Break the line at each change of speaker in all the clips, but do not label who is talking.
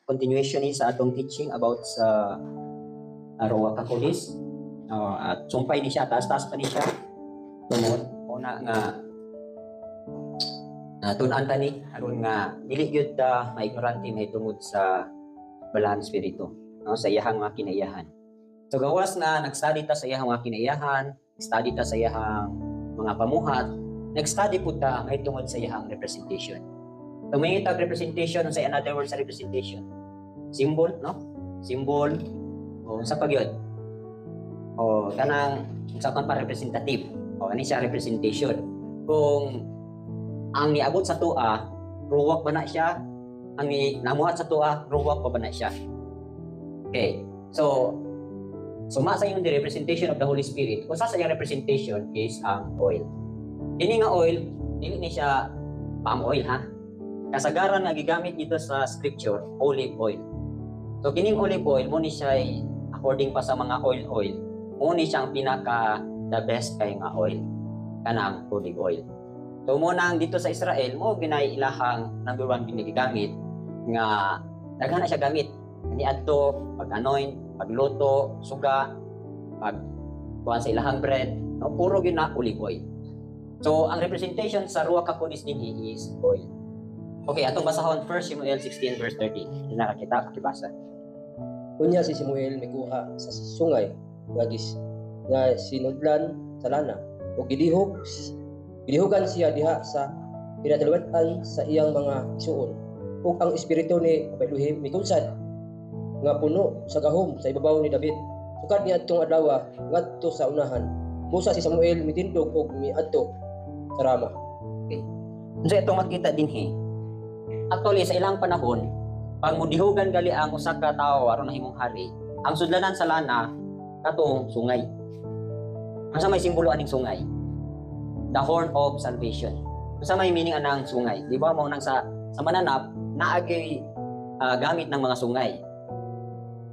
continuation ni sa atong teaching about sa Ruach HaKodesh. At sumpay ni siya, taas-taas pa ni siya. Tungod, una nga tunan ta ni aron nga dili gyud ta maignorante mahitungod sa balahan espiritu, no? Sa iyahang mga kinaiyahan. So gawas na nag-study ta sa iyahang mga kinaiyahan, study ta sa iyahang mga pamuhat, nag-study po ta mahitungod sa iyahang representation. So may itag representation, sa another word sa representation, symbol, no? Symbol o sa pagyod o kanang sa pa representative o ani siya representation. Kung ang niabot sa tua ruwak ba na siya, ang namuhat sa tua ruwak pa ba na siya. Okay, so suma sa yung the representation of the Holy Spirit, kung sa iyang representation is ang oil. Ini nga oil, dili ni siya palm oil, ha? Kasagaran nga gigamit dito sa scripture, olive oil. So kining olive oil mo ni siya according pa sa mga oil, mo ni siyang pinaka the best kay nga oil, kanang olive oil. So mo nang dito sa Israel mo ginay ilahang number 1 ginagamit nga daghan na siya gamit. Ni adto pag-anoint, pagluto, suga, pag kuha sa ilahang bread, no, puro gyud na olive oil. So ang representation sa Ruach HaKodesh dinhi is oil. Okay, atong basahon 1 Samuel 16 verse 30. Hindi nakakita, pakibasa.
Unya si Samuel mikuha sa sungay nga sinudlan sa lana o gidihugan siya diha sa pinataliwatan sa iyang mga isuon. Ug ang espiritu ni Elohim mikunsad nga puno sa gahom sa ibabaw ni David. Sukad niadtong adlaw ngadto sa unahan, Musa si Samuel mitindog og miadto sa Rama.
Okay. So itong makita dinhi. Actually sa ilang panahon, pag mudihugan gali ang usa ka tawo aron nahimong hari, ang sudlanan sa lana katong sungay. Asa may simbolo aning sungay? The horn of salvation. Asa may meaning anang sungay? Di ba mo nang sa mananap naagay gamit ng mga sungay.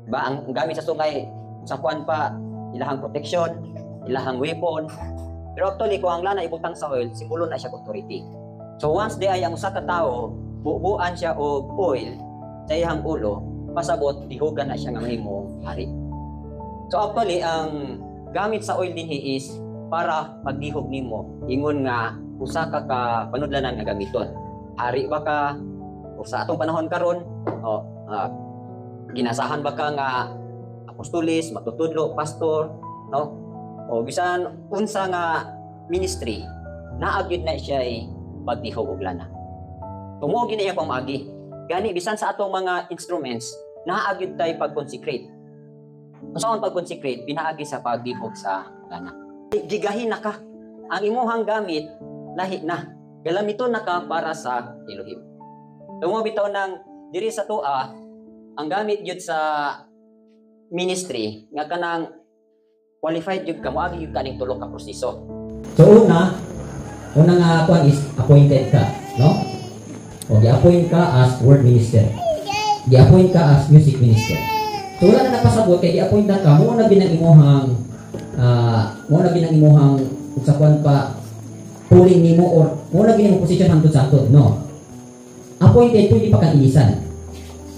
Diba? Ang gamit sa sungay sa kuan pa ilahang protection, ilahang weapon. Pero actually kung ang lana ibutang sa oil, simbolo na siya authority. So once di ay ang usa ka tawo bubuan siya og oil sa iyang ulo, pasabot dihugan na siya nga mahimong hari. So actually ang gamit sa oil dinhi is para magdihog nimo ingon nga usa ka panudlanan nga gamiton. Hari ba ka o sa atong panahon karon ginasahan ba ka nga apostolis, matutudlo, pastor, no? O bisan unsa nga ministry naagyud na siya pagdihog og lana. Tumo gini iya pamagi. Gani bisan sa atong mga instruments naagyud tay pag-consecrate. Unsaon pag-consecrate? Pinaagi sa pagdihog sa lana. Gigahin na ka. Ang imuhang gamit lahi na. Galamiton na ka para sa Elohim. Tumo bitaw nang diri sa tua ang gamit gyud sa ministry nga kanang qualified gyud ka moagi gyud kaning tulo ka proseso. So una nga kuan is appointed ka, no? O gi-appoint ka as word minister. Gi-appoint ka as music minister. So wala na napasabot kay gi-appoint ka mo na binang imuhang sa kuan pa pulling nimo or mo na ginimo position hangtod-hangtod, no? Appointed pwede pa kang ilisan.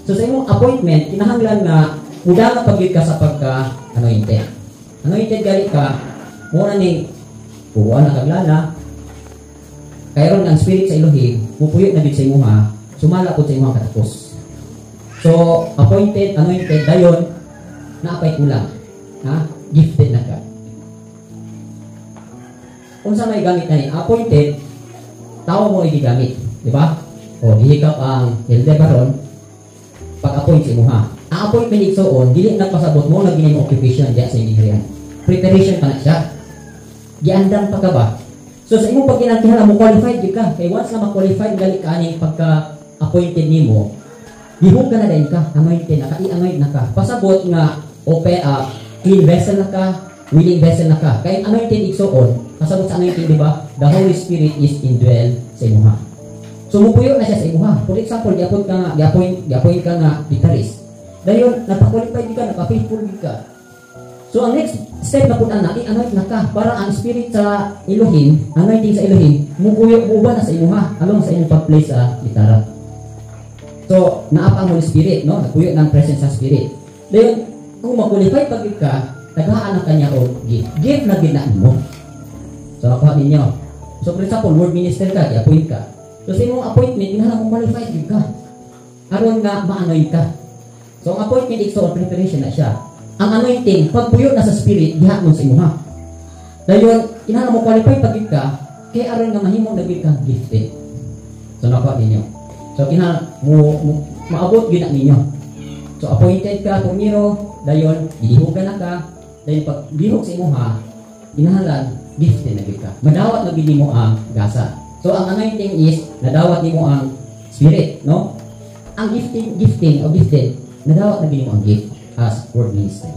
So sa imong appointment kinahanglan nga muda nga pagyud ka sa pagka anointed. Anointed gali ka mo na ni buwan na kaglana. Kayron ang spirit sa Elohim mupuyot na gid sa imuha, sumala pud sa imuha katapos. So appointed, anointed dayon naapay kulang. Ha? Gifted na ka. Unsa may gamit na ni appointed, tao mo gigamit, di ba? O gihikap ang elder baron pag-appoint sa imuha. Ang appointment igsoon dili nagpasabot mo na gining occupation diya sa inyo. Preparation pa na siya. Giandam pa ka ba? So sa imong pagkinangkihan mo qualified gyud ka. Kay once na ma-qualified gali ka ani pagka-appointed nimo, dihugan na din ka, anointed na ka, i-anoint na ka. Pasabot nga clean vessel na ka, willing vessel na ka. Kay anointed igsoon, pasabot sa anointing, di ba? The Holy Spirit is indwell sa imuha. So mupuyo na siya sa imuha. For example, gi-appoint ka nga guitarist. Dayon nagpa-qualified ka, nagpa-faithful ka. So ang next step na pud ana i-anoint na ka para ang spirit sa Elohim, anointing sa Elohim, mububa na sa imuha along sa imong pag-play sa gitara. So
So, naapa ang Holy Spirit, no? Nagpuyo ng presence sa Spirit. Dayon, kung mag-qualify pag ka, tagaan na kanya o gift. Gift na ginaan mo. So, nakuha ninyo. So, for example, word minister ka, i-appoint ka. So, sa imong appointment, inahala mo qualified ka. Aron nga, ma-anoint ka. So, ang appointment, it's all preparation na siya. Ang anointing, pagpuyo na sa Spirit, diha mo sa imuha. Dayon, inahala mo qualified pag ka, kaya aron nga mahimong naging ka gifted. So, nakuha ninyo. So, maabot gina ninyo. So, appointed ka, pumiro, dayon, gidihugan na ka, dayon, pag dihog sa imuha, inahalan, gifted na ka. Madawat na gini mo ang gasa. So, ang anointing is, nadawat ni mo ang Spirit, no? Ang gifted, nadawat na gini mo ang gift as word minister.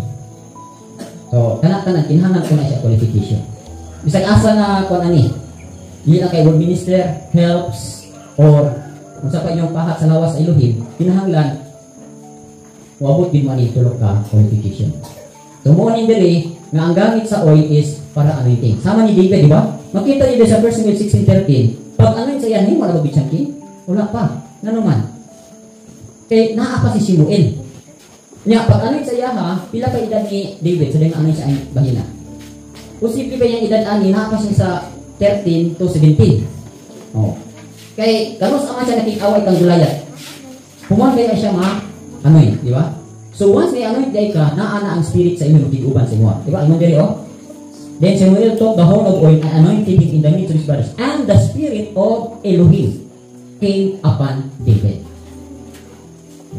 So, kanak-kanak, kinahanglan ko na siya qualification. Bisag asa na kung ani, hindi na kay word minister, helps, or kung sa kanyang pahat sa lawas sa Elohim, kinahanglan, wabot din mo ani tulog ka qualification. So, mo ni diri nga ang gamit sa oil is para anointing. Sama ni David, di ba? Makita niyo sa verse 16:13, pag anoint sa yan, hindi mo na mabitsyang king? Wala pa. Nga naman. Kaya naapa si Simuel. Nya, pag anoint sa yaha, pila ka edad ni David sa dengan anoint sa ay bahina. Posible ba yung edad ani, naapa siya sa 13 to 17. Oh. Kay kanos ama siya nakikaway kang Goliath. Human kaya siya anoint, di ba? So once may anoint day ka, naa na ang spirit sa imo tiguban sa imo. Di ba? Imong diri oh. Then Samuel took the horn of oil and anointed him in the midst of his brothers, and the spirit of Elohim came upon David.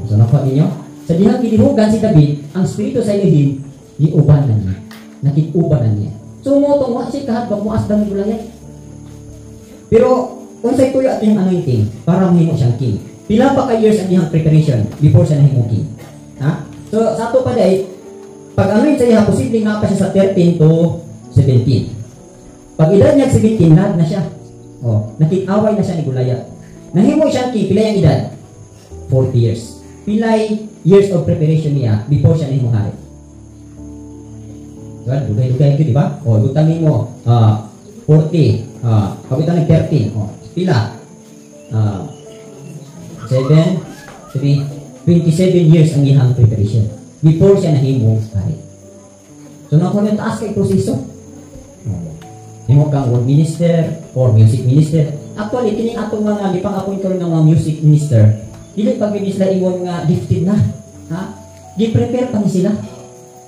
So nakuha ninyo? Sa dihang gidihugan si David, ang spirito sa Elohim giuban na niya. Nakikuban na niya. So mo tong wa siya kahadlok mo asdang ni Goliath. Pero unsay tuyo ating anointing para mahimo siyang king. Pila pa ka years ang iyang preparation before siya nahimo king. Ha? So sa ato pa day, pag anoint sa iya posible nga pa siya sa 13 to 17. Pag edad niya 17 na siya. Oh, nakikaway na siya ni Goliath. Nahimo siyang king, pila yung edad? 40 years. Pilay years of preparation niya before siya nahimo hari. So, dugay-dugay ito, di ba? O, gutangin mo, 40, kapitan ng 13, pila? 7, 3, 27 years ang iyang preparation before siya nahimong hari. So, nakuha yung taas kay proseso. Himo kang word minister or music minister. Actually, kining atong mga gipang-appoint ko ng mga music minister, dili pag sila ingon nga gifted na. Ha? Gi-prepare pa ni sila.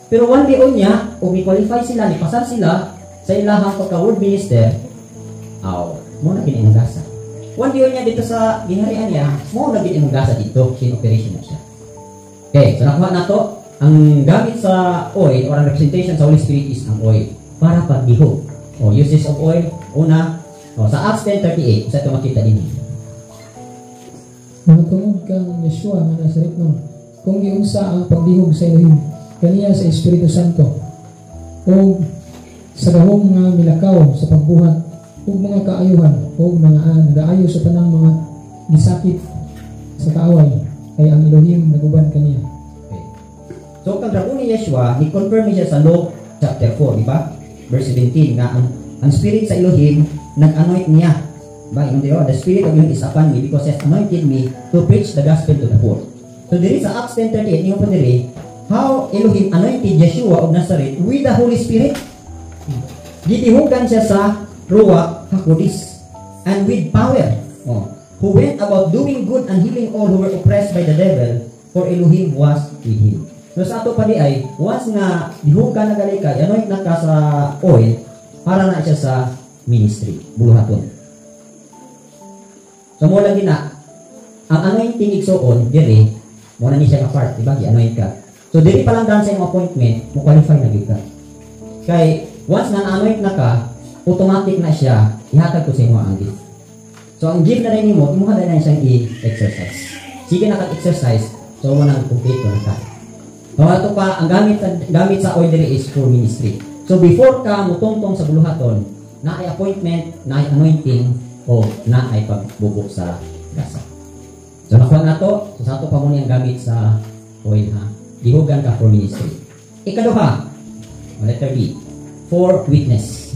Pero one day on niya, kung i-qualify sila, ipasar sila sa ilahang pagka-word minister, mo na ginimugasa. One day on niya dito sa ginharian niya, mo na ginimugasa dito, in-operation na siya. Okay, so nakuha na to. Ang gamit sa oil, or ang representation sa Holy Spirit is ang oil, para pagbihog. Uses of oil, una, sa Acts 10:38, sa ito makita din.
Matungod kang Yeshua nga Nazaret no, kung giunsa ang pagbihog sa Elohim, kaniya sa Espiritu Santo, o sa gahom nga milakaw sa pagbuhat, o mga kaayuhan, o mga nagaayo sa tanang mga gisakit sa kaaway, kay ang Elohim naguban kaniya.
Okay. So, kang drako ni Yeshua, ni-confirm niya sa Luke chapter 4, di ba? Verse 17, nga ang Spirit sa Elohim, nag-anoint niya. Ba, the Spirit of Elohim is upon me because He has anointed me to preach the gospel to the poor. So, diri sa Acts 10:38, niyo pa diri, how Elohim anointed Yeshua of Nazareth with the Holy Spirit. Gitihugan siya sa Ruach HaKodesh and with power. Who went about doing good and healing all who were oppressed by the devil, for Elohim was with him. So sa ato pa di ay, once nga dihugan na gali ka, anoint na ka sa oil, para na siya sa ministry, buluhaton. So mo lagi na, ang anointing igsoon, diri, mo na ni siya ka-part, diba? I-anoint ka. So diri pa lang daan sa iyong appointment, mo qualify na gyud ka. Kay once na na-anoint na ka, automatic na siya, ihatag ko sa imo ang gift. So ang gift na rin mo, imuha na rin siyang i-exercise. Sige na ka-exercise, so mo nang complete ko na ka. So ato pa, ang gamit sa oil diri is for ministry. So before ka mutungtong sa buluhaton, na ay appointment, na ay anointing, o na ay pagbubok sa gasa. So nakuha na to, so sa ato pa muna yung gamit sa oil ha. Dihugan ka for ministry. Ikaduha, letter B, for witness.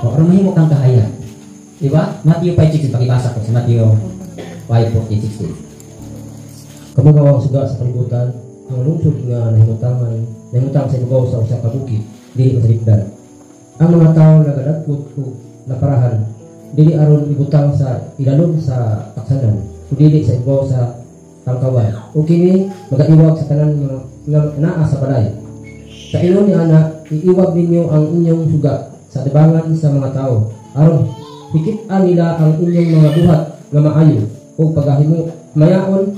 O mahimo kang kahayag. Diba? Matthew 5:16, pakibasa ko sa Matthew 5:14-16.
Kamagawa ang suga sa kalibutan, ang lungsod nga nahimutang sa ibabaw sa usa ka bukid, dili masalikdan. Ang mga tao nagadagkot o naparahan, dili aron ibutang sa ilalom sa taksanan, o dili sa ibabaw sa tangkawan. O kini magaiwag sa tanan nga naa sa balay. Sa ilo ni anak, iiwag ninyo ang inyong suga sa tibangan sa mga tao, aron hikitaan nila ang inyong mga buhat nga maayo, o pagahimo mayaon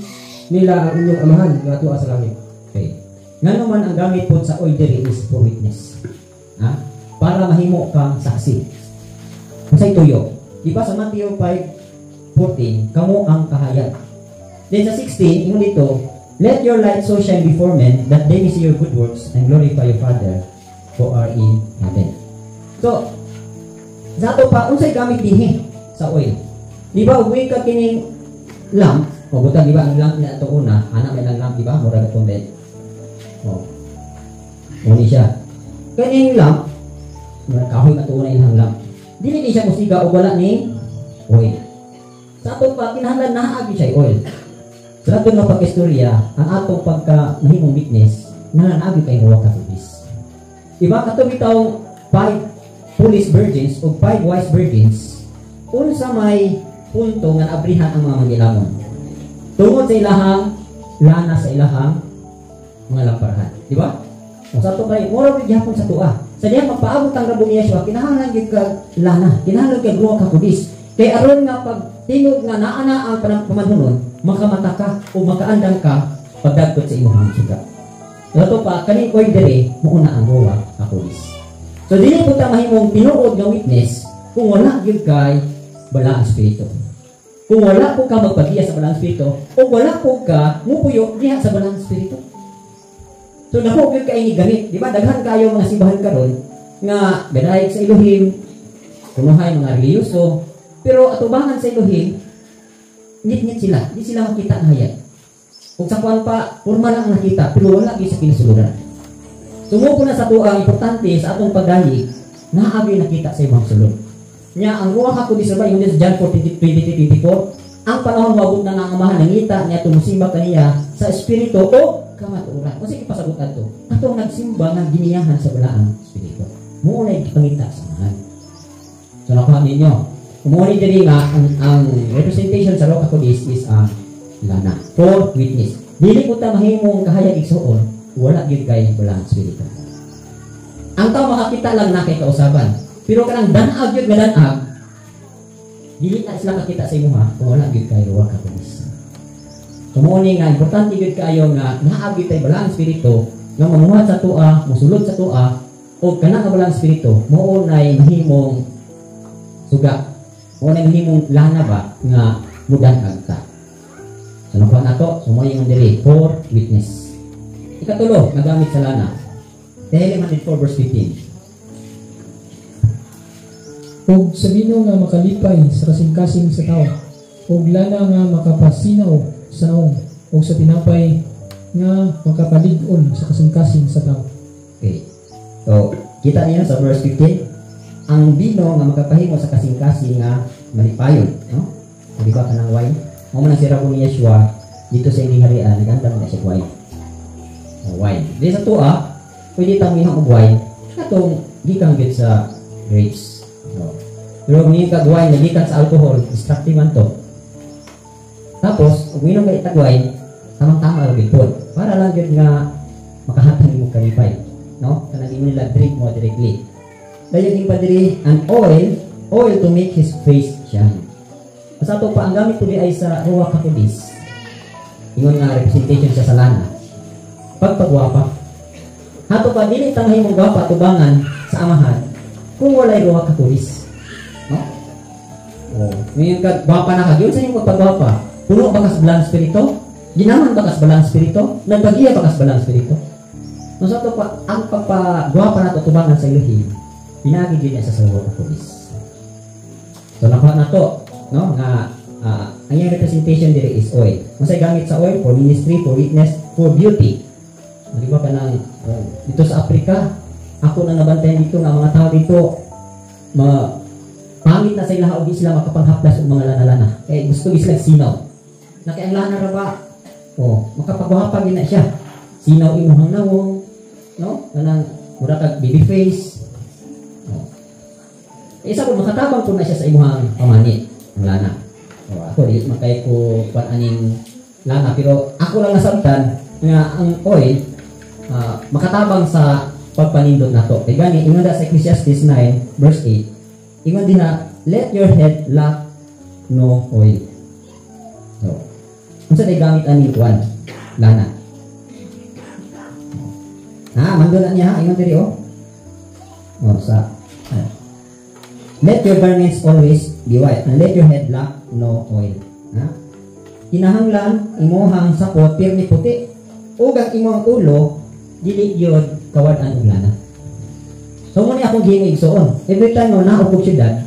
nila ang inyong amahan nga tuwa sa langit.
Okay. Nga naman ang gamit po sa oil diri is for witness. Ha? Para mahimo kang saksi. Unsay tuyo? Di ba sa Matthew 5:14, kamo ang kahayag. Then sa 16, ingon dito, let your light so shine before men that they may see your good works and glorify your Father who are in heaven. So, sa ato pa, unsay gamit dinhi sa oil? Di ba, ugwi ka kining lamp, o buta, di ba, ang lamp na ito una, anak may lang lamp, di ba, mura ka itong bed. O, uni siya. Kining lamp, kahoy na ito una ilang lamp. Dili siya musiga o wala ni oil. Sa ato pa, kinahanglan nahaagi siya oil. Sa ato nga pag-istorya, ang atong pagka mahimong witness, nananaagi kayo huwag katubis. Diba, katubitaw 5 foolish virgins o 5 wise virgins, unsa may punto nga naabrihan ang mga mangilamon. Tungod sa ilahang lana sa ilahang mga lamparahan. Di ba? Kung sa ito kayo, mura bigyan sa tuwa. Sa diyan, magpaabot ang rabo ni Yeshua, kinahanglan yung lana, kinahanglan yung gruwa kakudis. Kaya aron nga pag tingog nga naana ang pamanhunon, makamata ka o makaandang ka pagdagkot sa imong suga. Ito pa, kaning oil dere, mauna ang gruwa kakudis. So, dili po ta mahimong tinuod nga witness kung wala yung kay bala ang spirito. Kung wala po ka magpagiya sa balang spirito, o wala po ka mupuyo diha sa balang spirito. So napo gyud kay gamit, di ba? Daghan kayo mga simbahan karon nga gadayeg sa Elohim, kunuhay mga reliyoso, pero atubangan sa Elohim, nit sila, di sila makita nga hayag. Kung sa kuan pa, formal lang ang nakita, pero wala gyud sa kinasuluran. Sumuko na sa tuwa, importante sa atong pagdali, naagi nakita sa ibang sulod. Nya ang ruha ako di sabay yung John 4:23-24, ang panahon mabot na nga ang amahan nangita niya tumusimba kaniya sa espiritu o kamaturan. O sige pasagutan to. Atong nagsimba ng giniyahan sa balaang espiritu. Muunay pangita sa amahan. So nakuha ninyo. Umuunay diri nga ang representation sa Roca Codis is lana for witness. Dili ko ta mahimong kahayag igsuon, wala gyud kay balaang espiritu. Ang tao makakita lang na kay kausaban. Pero kanang danag yun nga danag, dili na sila kakita sa imuha kung wala gyud kay ruwa ka pulis. Sumuni nga, importante gyud kayo nga naagi tay balang espiritu nga mamuhat sa tua, musulod sa tua, o kana nga balang espiritu, maunay mahimong suga, maunay mahimong lana ba nga mudanag ka. So nakuha na to, sumuni nga diri, for witness. Ikatulo, nagamit sa lana. Tehillim 104:15.
Og sabino nga makalipay sa kasing-kasing sa tao, og lana nga makapasinaw sa naong, og sa tinapay nga makapalig-on sa kasing-kasing sa tao.
Okay. So, kita niyo sa verse 15, ang bino nga makapahimo sa kasing-kasing nga malipayon, no? Di ba kanang wine? Mo man sira ko ni Yeshua dito sa ining harian, naganda man siya wine. Wine. Di sa tuwa, pwede tang ihang og wine, katong gikan gid sa grapes. Pero may kagway na gikan sa alcohol, destructive man to. Tapos, kung inom kayo tagway, tamang-tama lang po. Para lang yun nga makahatang mo kalipay. No? Kanang nila drink moderately. Dahil yung padiri, an oil to make his face shine. Sa ito pa, ang gamit ko ay sa ruwa kakudis. Ingon nga representation siya sa lana. Pagpagwapa. Hato pa, dili tanghay mong gwapa tubangan sa amahan kung walay ruwa kakudis. No? Oh, ngayon ka gwapa na ka, yun sa inyong magpagwapa. Puno bakas balang spirito? Ginaman bakas balang spirito? Nagbagiya bakas balang spirito? No, sa ito pa, ang pagpagwapa na tutubangan sa Elohim, pinagigil niya sa ruwa kakudis. So, nakuha na to, no? Nga, ang yung representation dito is oil. Masay gamit sa oil for ministry, for witness, for beauty. Di ba ka nang, dito sa Africa, ako nang nabantayan dito nga mga tao dito, pangit na sa ilaha o di sila makapanghaplas ng mga lana-lana. Kaya gusto sila sinaw. Na kaya ang lana ra ba, makapagwapa gina siya. Sinaw imuhang nawong, no? Kanang mura kag baby face. Isa ko makatabang po na siya sa imuhang pamani, ang lana. Ako di makay ko aning lana, pero ako lang nasabtan nga ang oil makatabang sa pagpanindot nato. Kay gani ingon sa Ecclesiastes 9 verse 8, ingon din na let your head lack no oil. So, unsa day gamit ani kuan lana? Mandula niya ingon diri sa let your garments always be white and let your head lack no oil. Kinahanglan imuhang sapot pirmi puti ug ang imong ulo dili gyud kawad-an og lana. So mo ni akong giingig suon. Every time na ako syudad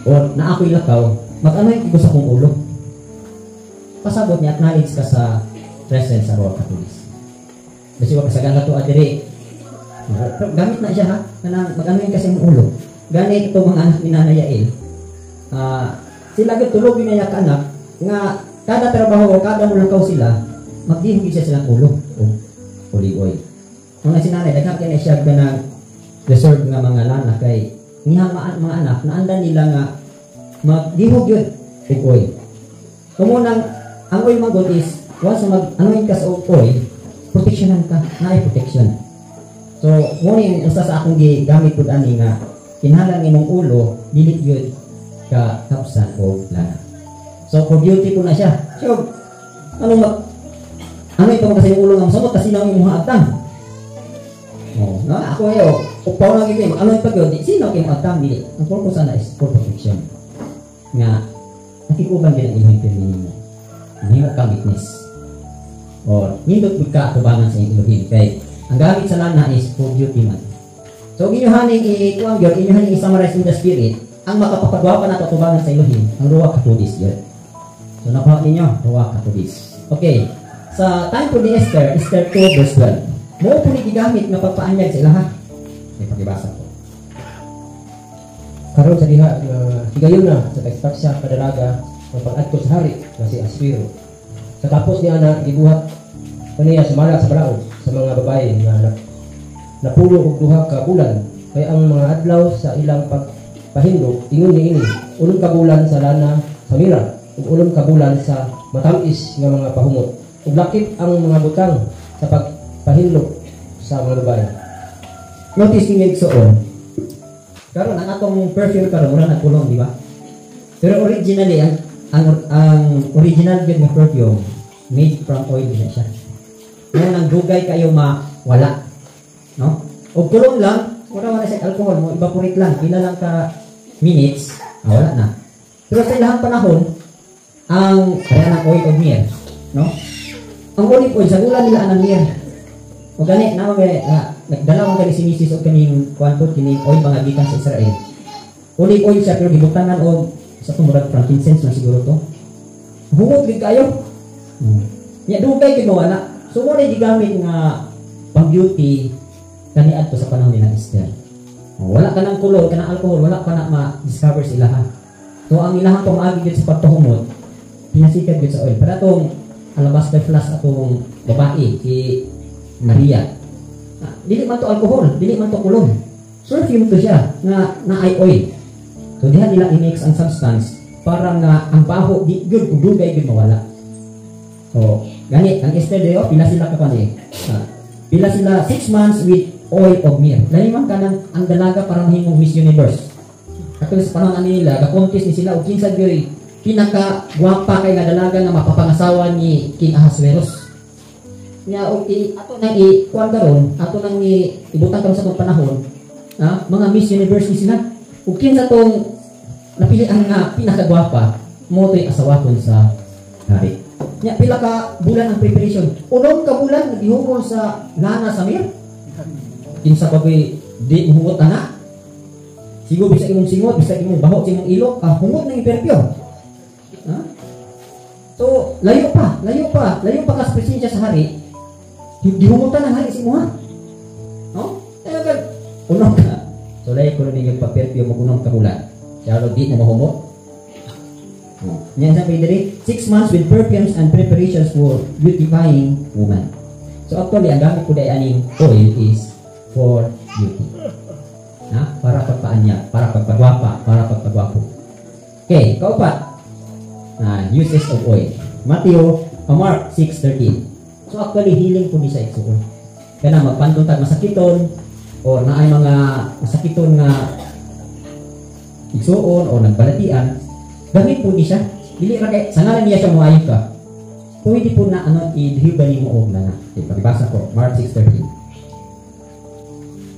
o na ako'y lakaw, mag-anoy ko sa akong ulo. Pasabot niya acknowledge ka sa presence sa Lord Katolis. Kasi wag kasagan ka to adiri. Gamit na siya ha, kanang mag-anoy kasi ang ulo. Gani ito mga anak ni Nanay Yael. Sila gid tulog niya ka anak nga kada trabaho o kada mulakaw sila, magdihog siya silang ulo o olive oil. Mga sinanay, daghan kay siya ganang reserve nga mga lana kay nihang mga anak naandan nila nga magdihog yun og oil. Kumunang ang oil magod is once mag-anoin ka sa oil, protectionan ka, naay protection. So, morning usa sa akong gigamit pud ani nga kinahanglan imong ulo dili gyud ka kapsan o lana. So for beauty po na siya. So ano ito kasi yung ulo nga masabot kasi nang imong agtang. Ako ayo, upaw lang gyud ano ito gyud sino kay agtang dili. Ang purpose ana is for protection. Nga nakikuban din ang imong perminimo. Mahimo ka witness. Or nindot ka atubangan sa Elohim kay ang gamit sa lana is for beauty man. So, inyohaning i-summarize in the spirit, ang makapapagwapa na tutubangan sa Elohim, ang Ruach HaKodesh yun. So, nakuha ninyo, Ruach HaKodesh. Okay. Sa time po ni Esther 2 verse 12, mo po ni gigamit nga pagpaanyag sa ilaha. May pagibasa po.
Karon sa diha higayon na sa tagstaksa kadalaga ng pag-adto sa hari na si Aswiro. Sa tapos niya na gibuhat kaniya sumala sa balaod sa mga babae nga napulo og duha ka bulan kay ang mga adlaw sa ilang pagpahindog ingon niini ulong ka bulan sa lana sa mira ug ulong ka bulan sa matamis nga mga pahumot ug lakip ang mga butang sa pagpahindog sa mga babae.
Notice niyo igsoon. Karon ang atong perfume karon wala nagkulong, di ba? Pero originally ang original gyud nga perfume made from oil din siya. Kung nang dugay kayo mawala, no? O kulong lang, wala siya alcohol mo, evaporate lang, pila lang ka minutes, wala na. Pero sa ilahang panahon, ang kaya ng oil of myrrh, no? Ang olive oil, sa gula nila ang myrrh. O gani, nagdala mo gani si Mrs. o kaning kwanto, kining oil mga gikan sa Israel. Olive oil siya, pero gibutanan o sa tumurag frankincense na siguro to. Hungod gid kayo. Ya dugay gid mawala. So mo na gigamit nga pang beauty kaniadto sa panahon ni Esther. Wala ka ng kulor, ka ng alcohol, wala ka na ma-discover sa ilaha. So ang ilahang pamaagi gid sa pagtuhumot, pinasikat gid sa oil. Para tong alabaster flask atong babae si Maria. Dili man to alcohol, dili man to kulor. Perfume to siya na ay oil. So diha nila i-mix ang substance para nga ang baho di gyud ug dugay gyud mawala. So gani ang Esther dayo pila sila ka pani. Pila sila 6 months with oil of myrrh. Lahi man kanang ang dalaga para mahimong Miss Universe. Katong sa panahon ani nila ga-contest ni sila og kinsa gyud pinaka gwapa kay nga dalaga nga mapapangasawa ni King Ahasuerus. Nya og ato nang kuan karon, ato nang ibutang karon sa tong panahon, mga Miss Universe ni sila. Ug kinsa tong napilian nga pinakagwapa mo to'y asawaton sa hari. Nya pila ka bulan ang preparation. Unong ka bulan nagihugol sa lana sa myrrh. Kinsa pa ko'y di hungot ana. Siguro bisa imong singot, bisa imong baho sa imong ilok, hungot nang iperpyo. So layo pa ka sa presensya sa hari. Dihungutan ang hari si mo ha. No? Kaya unong ka. So layo ko rin yung paperpyo mo unong ka bulan. Kaya di na mahumot. Yan sabi diri, 6 months with perfumes and preparations for beautifying woman. So actually, ang gamit ko dahil aning oil is for beauty. Para pagpaanya, para pagpagwapa, para pagpagwapo. Okay, kaupat. Uses of oil. Mark 6:13. So actually, healing po di sa igsuon. Kaya magpantuntag masakiton, o naay mga masakiton nga igsuon o nagbalatian, gamit po di siya. Dili ra kay sa ngalan niya siya moayo ka. Pwede po na i-hiba nimo og lana. Okay, pagbasa ko, Mark 6:13.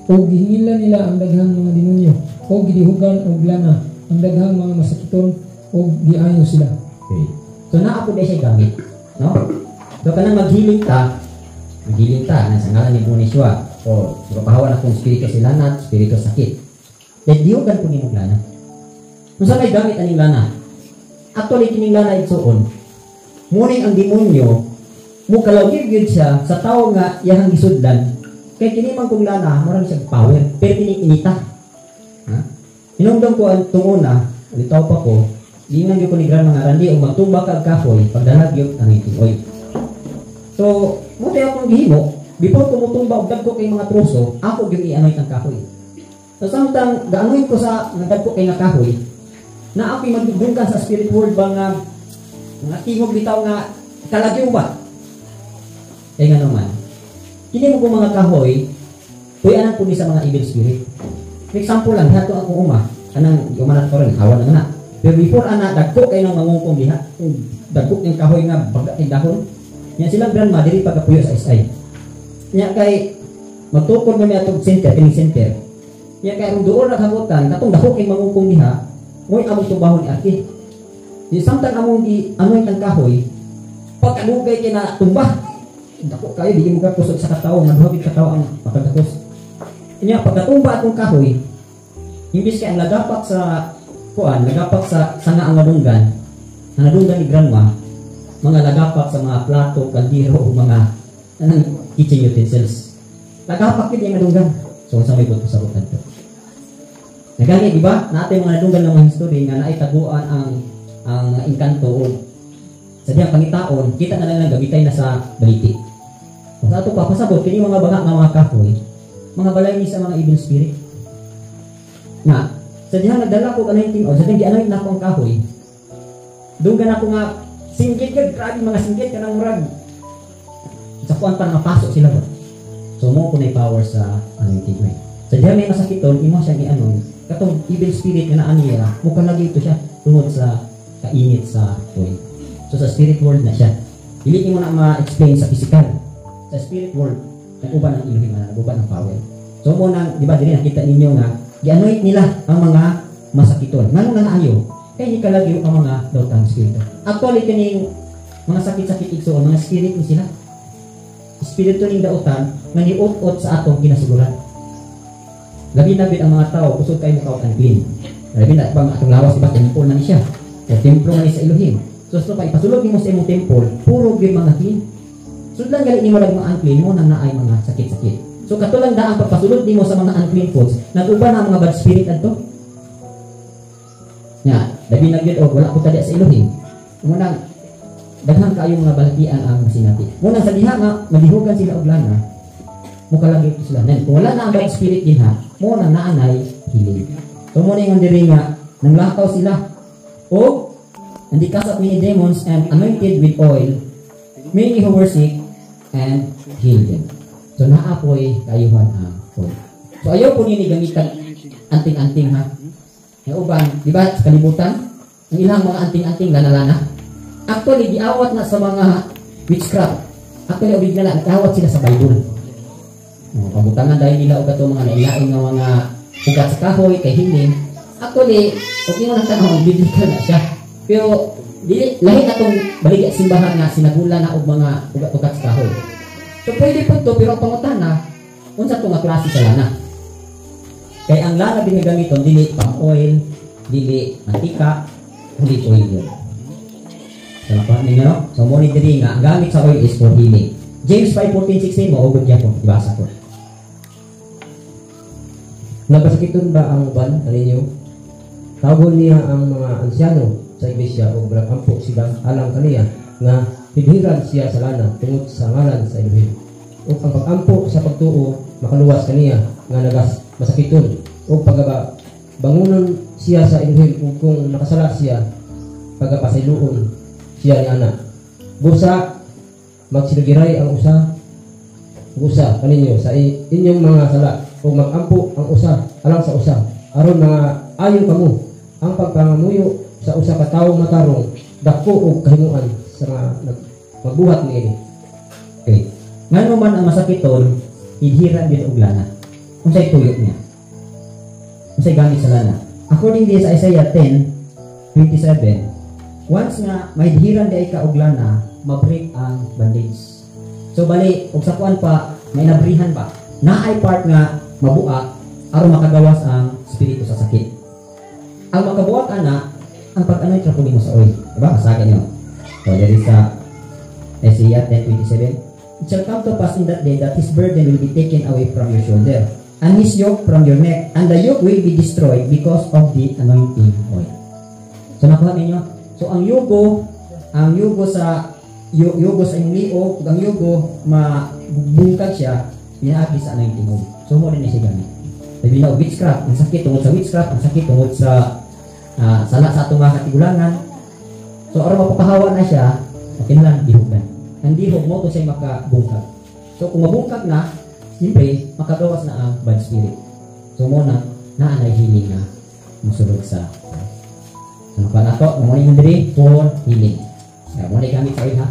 O gihingilan nila ang daghang mga demonyo, o gidihugan og lana ang daghang mga masakiton, o giayo sila.
Okay. So naa po di siya gamit, no? So kanang maghiling ta na sa ngalan ni Boniswa o papahawan akong spirito sila na spirito sakit. Then dihugan po nimo lana. Kung saan may gamit aning lana? Actually kining lana igsuon. Muning ang demonyo mo kalawgid gyud siya sa tawo nga iyang gisudlan. Kay kini man kung lana, murag siya power, pero kini inita. Hinungdong ko ang tunguna, litaw pa ko, di man gyud ko ni gran mga randi o magtumba kag kahoy pagdalag gyud ang itoy. So, mo tayo akong gihimo, before ko mutumba og dagko kay mga troso, ako gyud ianoy ang kahoy. So samtang gaanoy ko sa nagdagko kay nga kahoy, na ako'y magdugungkan sa spirit world ba nga tingog bitaw nga kalagyo ba? Kaya nga naman, kini mo kung mga kahoy, puyanan po ni sa mga evil spirit. For example lang, hato ako kanang umanat ko rin, hawa na nga. Pero before dagko kayo ng mangungkong diha, dagko ng kahoy nga baga ng dahon, yan silang grandma, diri pagkapuyo sa SI. Yan kay, magtukod na may atong center, kining center. Yan kay, kung doon nakamutan, katong dako kay mangungkong diha, mo'y among tubahon ni Aki. Yung samtang among anoy ng kahoy, pagkanugay kay na tumba, dako kayo, di mo kakusog sa katao, naghuhapit katao ang pagkakos. Inya, pagkatumba atong kahoy, imbis kay ang lagapak sa lagapak sa nga ang nadunggan ni grandma, mga lagapak sa mga plato, kaldero, o mga kitchen utensils. Lagapak yun yung nadunggan. So, sa may buto sa butan to. Nagani, di ba? Natin mga nadunggan ng mga history nga naitaguan ang inkanto o sa diyang pangitaon, kita na lang gamitay na sa baliti. Kung sa ito pa, pasabot, kini mga banga ng mga kahoy, mga balay ni sa mga evil spirit. Na, sa diyang nagdala ko ka 19 o, sa diyang gianoy na akong kahoy, dugan ako nga, singgit ka, grabe mga singgit ka ng murag. Sa kuwan pa napasok sila ba? So, mo ko na power sa anointing oil. Sa diyang may masakiton, imo siya ni anoy, katong evil spirit nga na aniya, mukha lagi ito siya, tungod sa kainit sa oil. So, sa spirit world na siya. Hindi mo na ma-explain sa physical. Sa spirit world, nag-uban ng Elohim, nag-uban ng power. So, muna, di ba, din nakita ninyo nga, gi-anoint nila ang mga masakiton. Ngano nga naayo? Kaya hindi kalagyo ang mga dautang spirito. Actually, kaning mga sakit-sakit igsoon, mga spirit ni sila. Espiritu ning dautan, nga niut-ut sa atong kinasuguran. Labi-labi ang mga tao, kusog kayo mukha unclean. Labi na, pang atong lawas, diba, temple na ni siya. O templo nga ni sa Elohim. So, pa ipasulog ni mo sa imong temple, puro grim mga clean. So, lang galing ni mo lang mga unclean mo, nang naay mga sakit-sakit. So, katulang daang pagpasulod ni mo sa mga unclean foods, nag-uban ang mga bad spirit adto. Nga, labi na gyud og wala ko tadi sa Elohim. Munang daghang kaayo mga balatian ang sinati. Munang sa diha nga madihugan sila og lana. Mukalagi sila. Then kung wala na ang bad spirit dinha, mo na naanay healing. So mo ning diri nga nanglakaw sila o and cast out many demons and anointed with oil many who were sick and healed them. So naapoy kayuhan ang oil. So ayaw po nini gamitan anting-anting ha. Yung uban, di ba, sa kalibutan, ang ilang mga anting-anting lana-lana. Actually, diawat na sa mga witchcraft. Actually, original, nagkawat sila sa Bible. Pabutangan dahil nila o gato mga nailain ng mga ugat sa kahoy, kay hiling. Actually, okay mo nagtanong, biblical na siya. Pero, lahi na itong baligya simbahan na sinagula na og mga ugat sa kahoy. So, pwede po ito, pero ang pangutan na, unsa itong klase sa lana. Kaya ang lana binigamiton, dili palm oil, dili mantika, dili oil yun. So, nakuha ninyo? So, muna diri nga, ang gamit sa oil is for healing. James 5:14-16, maugod niya po. Ibasa ko.
Napasakiton ba ang uban kaninyo? Tawgon niya ang mga ansyano sa iglesia ug nag-ampo sila alang kaniya nga hidhiran siya sa lana tungod sa ngalan sa Elohim. Ug ang pag-ampo sa pagtuo makaluwas kaniya nga nagas masakiton ug bangunon siya sa Elohim ug kung nakasala siya pagapasayloon siya ni ana. Busa magsilugiray ang usa kaninyo sa inyong mga sala ug mag-ampo ang usa alang sa usa aron mga ayon kamo ang pagpangamuyo sa usa ka tawo matarong dako ug kahimuan sa mga magbuhat niini.
Okay. Ngano man ang masakiton, hidhiran din og lana. Unsay tuyo niya? Unsay gamit sa lana? According din sa Isaiah 10:27, once nga mahidhiran di ka og lana, mabreak ang bandage. So bali, og sa kuan pa, may nabrihan pa. Naay part nga mabuak aron makagawas ang espiritu sa sakit. Ang makabuak ana, ang pag-anoy tra mo sa oil. Diba? Kasaga niyo. So there is Isaiah 10:27. It shall come to pass in that day that his burden will be taken away from your shoulder, and his yoke from your neck, and the yoke will be destroyed because of the anointing oil. So nakuha ninyo? So ang yugo sa inyong liog, ang yugo mabungkag siya, pinaagi sa anointing oil. So mo rin siya gamit. Sabi na, witchcraft, ang sakit tungod sa witchcraft, ang sakit tungod sa sala sa atong mga katigulangan. So aron mapapahawa na siya, okay na lang, dihugan. Ang dihog mo to siya makabungkag. So kung mabungkag na, siyempre, makagawas na ang bad spirit. So mo na naanay healing na musulog sa ano pa na to, mo yung diri for healing. Mo na gamit sa oil ha.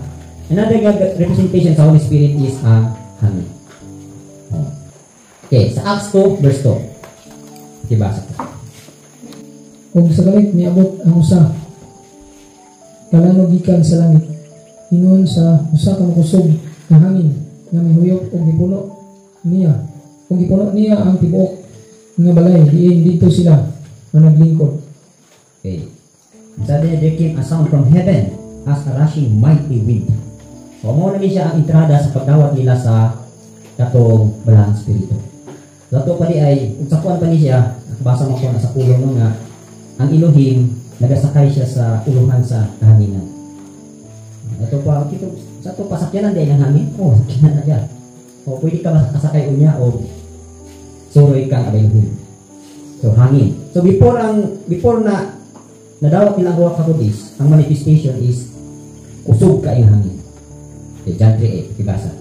Another representation sa Holy Spirit is ang hangin. Okay, sa Acts 2 verse 2. Ibasa ko.
Kung sa galit miabot ang usa kalano gikan sa langit ingon sa usa ka makusog nga hangin nga mihuyop og gipuno niya. Kung gipuno niya ang tibuok nga balay diin dito sila nga naglingkod.
Okay. Sabi niya, there came a sound from heaven as a rushing mighty wind. So, mo na siya ang entrada sa pagdawat nila sa katong balang spirito. Dato pa di ay, utsakuan pa ni siya, nakabasa mo ko na sa ulo no nga, ang Elohim, nagasakay siya sa uluhan sa kahanginan. Ito pa, sa ito pasakyanan din ang hangin. Oh, sakyanan na dyan. O, pwede ka makasakay unya o suroy kang Elohim. So, hangin. So, before na nadawat nilang ruwak kakudis, ang manifestation is usog ka yung hangin. Okay, John 3:8, ibasa.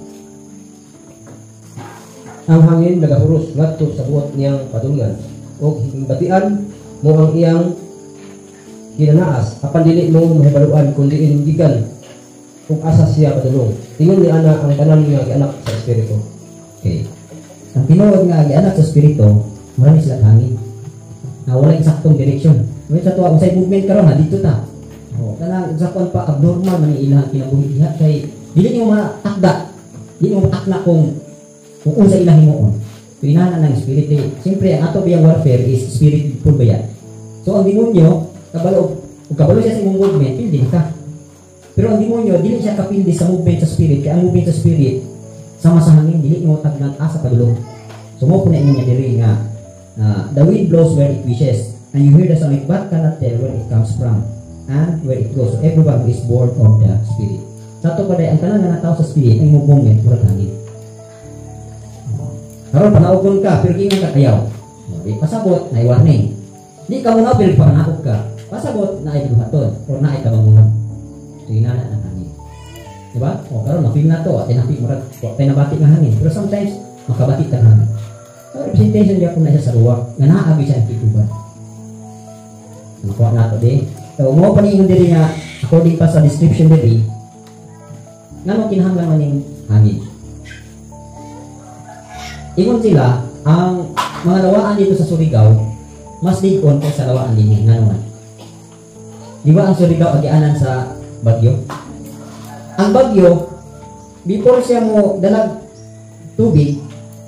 Ang hangin nagahuros ngadto sa buot niyang padulngan ug himbatian mo ang iyang ginanaas apan dili mo mahibaluan kun diin gikan ug asa siya padulong. Ingon ni ana ang tanan nga gianak sa espiritu.
Okay. Ang tinuod nga gianak sa espiritu, marami sila hangin. Wala eksaktong direksyon. May sa tuwa usay movement karon ha dito ta. Oh, kana usapan pa abnormal man ilang kinabuhi diha kay dili mo matakda. Dili mo matakna kung unsa ilang himuon. So inana ng spirit eh. Siyempre ang ato biyang warfare is spirit full ba yan. So ang demonyo kabalo siya sa imong movement, pildi ka. Pero ang demonyo dili siya kapildi sa movement sa spirit kaya ang movement sa spirit sama sa hangin dili mo tagnag asa padulong. So mo puna niya diri nga the wind blows where it wishes, and you hear the sound but cannot tell where it comes from and where it goes. So everyone who is born of the Spirit. Sa ito pa ang kanang nga tao sa Spirit ay movement murag hangin. Karon panaugon ka pero gingan ka kayaw. Di pasabot na warning. Di ka muna pero panaog ka. Pasabot na ay buhaton or na ay kabangunan. So inana na hangin. Diba? O karon na feel na to at tinapik murag tay nabati nga hangin. Pero sometimes makabati ka hangin. Representation niya kung na siya sa ruwak nga naabi siya ang tituban. Nakuha na ito din. So, mo pa niingon din nga according pa sa description din nga mo kinahanglan man yung hangin. Ingon sila, ang mga lawaan dito sa Surigao mas ligon kaysa sa lawaan din nga naman. Di ba ang Surigao agianan sa bagyo? Ang bagyo, before siya mo dalag tubig,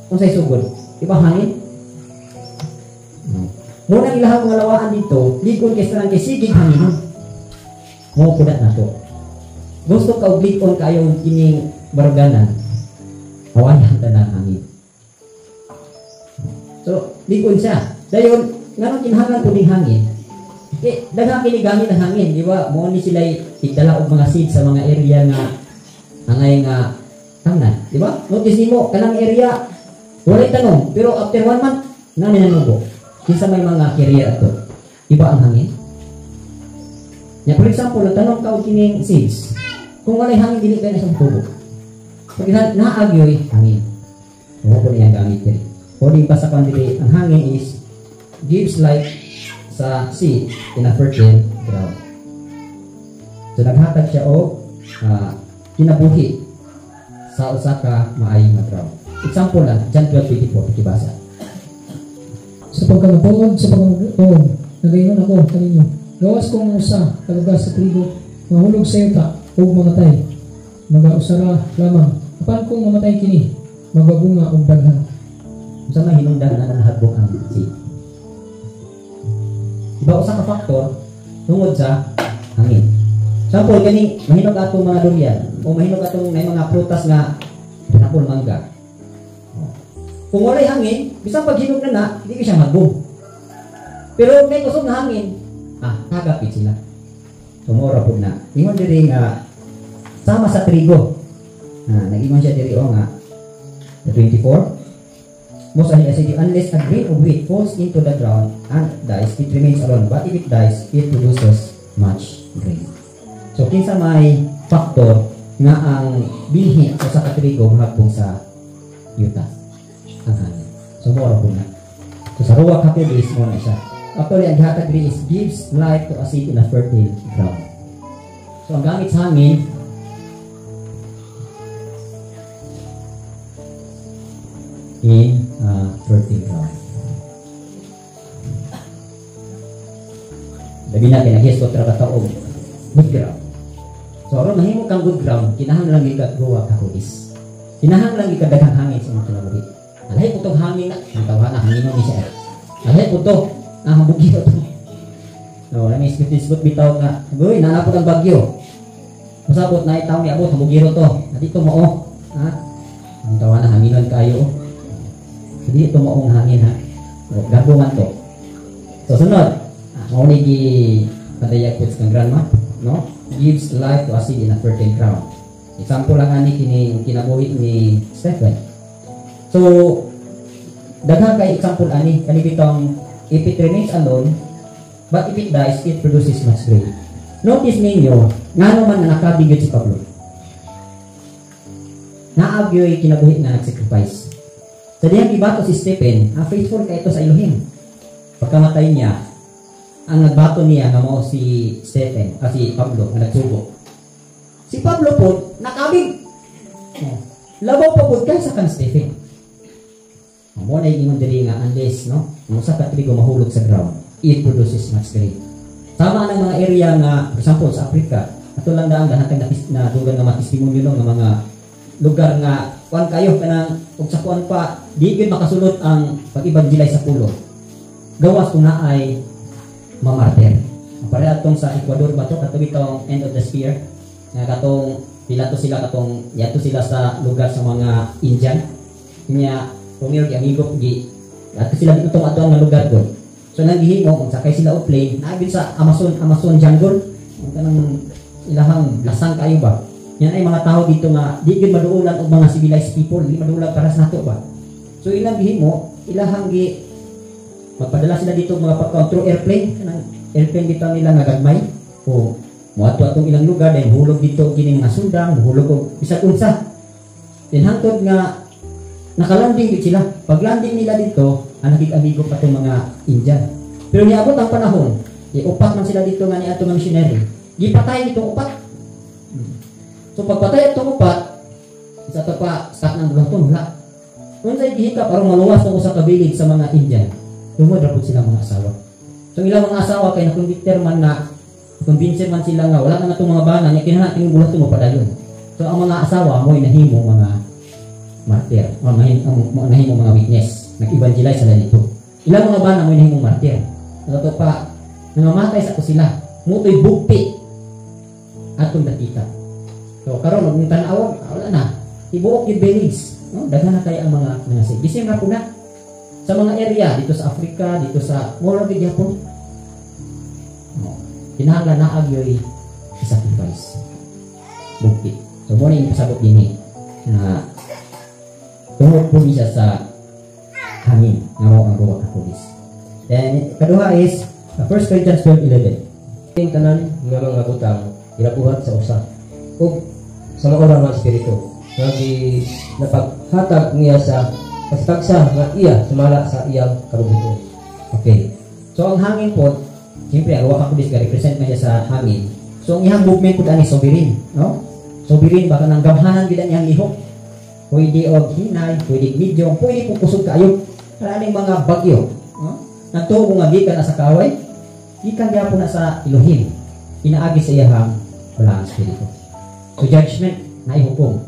kung sa'y sugod, di ba hangin? Muna ilahang mga lawaan dito, ligon kay sarang kay sigig hangin. Mo kudat na to. Gusto ka ligon kayo kining baruganan. Awayan ta ng hangin. So, ligon siya. Dayon, nga nang kinahanglan po ding hangin, Daghang kini gamit ang hangin, di ba? Mo ni sila igdala og mga seed sa mga area nga angay nga tanan, di ba? Notice nimo kanang area wala tanong, pero after 1 month na nanubo. Kinsa may mga career ato. Iba ang hangin. Ya, for example, tanong ka og kining seeds. Kung walay hangin dili kay na sa tubo. Pag naagyoy hangin. Mo ko niya gamit diri. Pwede pa sa dili ang hangin is gives life sa seed in a fertile ground. So naghatag siya o kinabuhi sa usa ka maayong nga ground. Example lang, John 12:24 pakibasa.
Sa pagkakatuon, nagayon ako kaninyo. Gawas kong usa, kalugas sa trigo, mahulog sa yuta, o mamatay. Mag-ausara lamang. Apan kung mamatay kini, magbabunga o daghan.
Sa may hinungdan na nahagbok ang seed. Iba usa ka faktor tungod sa hangin. Sample kani mahinog atong mga durian o mahinog atong may mga prutas nga example mangga. Kung walay hangin, bisang paghinog na hindi siya magbong. Pero may kusog na hangin, kagapit sila. Sumora po na. Ingon diri nga sama sa trigo. Nag-ingon siya diri nga 24. Most acidic unless a grain of wheat falls into the ground and dies, it remains alone. But if it dies, it produces much grain. So kinsa may faktor nga ang binhi sa katrigo mahagpong sa yuta ang hangin. So mora po na. So sa ruwa kapil is mo na siya. Actually ang gihatag diri is gives life to a seed in a fertile ground. So ang gamit sa hangin in fertile ground. Labi na kinahis ko tra kataog good ground. So aron mahimo kang good ground, kinahanglan gyud ruwa ka hudis. Kinahanglan gyud daghang hangin sa imong kinabuhi. Alay putong hangin na, ang tawhan na hangin ni siya. Alay puto, bugi to. No, nami isgot bitaw nga, "Goy, nanapod ang bagyo." Masabot na itaw ni abot bugiro to. Dito mo ang tawhan na hanginon kayo. Hindi ito maong hangin ha. Gabungan to. So sunod, mauni gi padayag po sa grandma, no? Gives life to a seed in a fertile ground. Example lang ani kini kinabuhi ni Stephen. So daghang kay example ani kani bitong if it remains alone, but if it dies, it produces much grain. Notice ninyo, ngano man na nakabigyo si Pablo. Naagyoy kinabuhi na nag-sacrifice. Sa diyang ibato si Stephen, faithful ka ito sa Elohim. Pagkamatay niya, ang nagbato niya nga mo si Stephen, si Pablo, na nagsugo. Si Pablo po, nakabig. Labaw pa po kay sa kan Stephen. Mo na ingon diri nga unless, no? Ang usa ka trigo mahulog sa ground, it produces much grain. Tama ng mga area nga, for example, sa Africa, ato lang daan dahatag na dugang nga matestimonyo ng mga lugar nga kuan kayo kanang ug sa kuan pa di gyud makasulot ang pag-evangelize sa pulo. Gawas kung naay mamartir. Pareha atong sa Ecuador ba to katubi tong end of the spear nga katong pila to sila katong yato sila sa lugar sa mga Indian. Kanya pumiro gi amigo gi ato sila dito tong ato nga lugar ko. So naghihimo kung sakay sila og plane naabot sa Amazon jungle kanang ilahang lasang kayo ba. Yan ay mga tao dito nga di gyud maduulan og mga civilized people, di maduulan para sa nato ba. So ilang gihimo, ilahang gi magpadala sila dito mga through airplane, kanang airplane dito nila nga gagmay. O moadto atong ilang lugar then hulog dito kini mga sundang, hulog og bisag unsa. Then hangtod nga nakalanding gid sila. Pag landing nila dito, ang nagig-amigo pa tong mga Indian. Pero niabot ang panahon, upat man sila dito nga ni atong missionary. Gipatay ditong upat. So pagpatay itong upat, isa ito pa, stuck ng bulang ito, wala. Kung sa'y gihikap, parang maluwas ito sa kabilig sa mga Indian, lumadrapot sila mga asawa. So ilang mga asawa, kaya nakonvictor man na, convincer man sila nga, wala na itong mga bana, niya kinahanglan yung bulang ito mapadayon. So ang mga asawa, mo'y nahimo mga martir, o nahimo mga witness, nag-evangelize sila dito. Ilang mga bana, mo'y nahimo martir. So ito pa, nangamatay sa ko sila, muto'y bugpi, atong dakita. So karon og tan-awon wala na. Ibuok yung village, no? Daghan na kay ang mga seed. Bisin ra po na sa mga area dito sa Africa, dito sa Moro de Japon. Kinahanglan na agyoy sacrifice. Bukti. So mo ni pasabot dinhi na tungod po siya sa hangin nga mao ang buwak ka pulis. Then kaduha is 1 Corinthians 12:11.
Ang tanan nga mga butang ginabuhat sa usa ug sa maura nga espiritu nga napaghatag niya sa pasipagsa nga iya sumala sa iyang kabubuton.
Okay. So ang hangin po, siyempre ang buwak ka pulis represent na siya sa hangin. So ang ihang movement po ani sovereign, no? Sovereign baka nang gamhanan gid niyang lihok. Pwede og hinay, pwede medium, pwede po kusog kaayo. Kaning mga bagyo, no? Nagtuo nga gikan na sa kaway, gikan gyapon na sa Elohim. Inaagi sa iyang balang espiritu. So judgment na ihukom.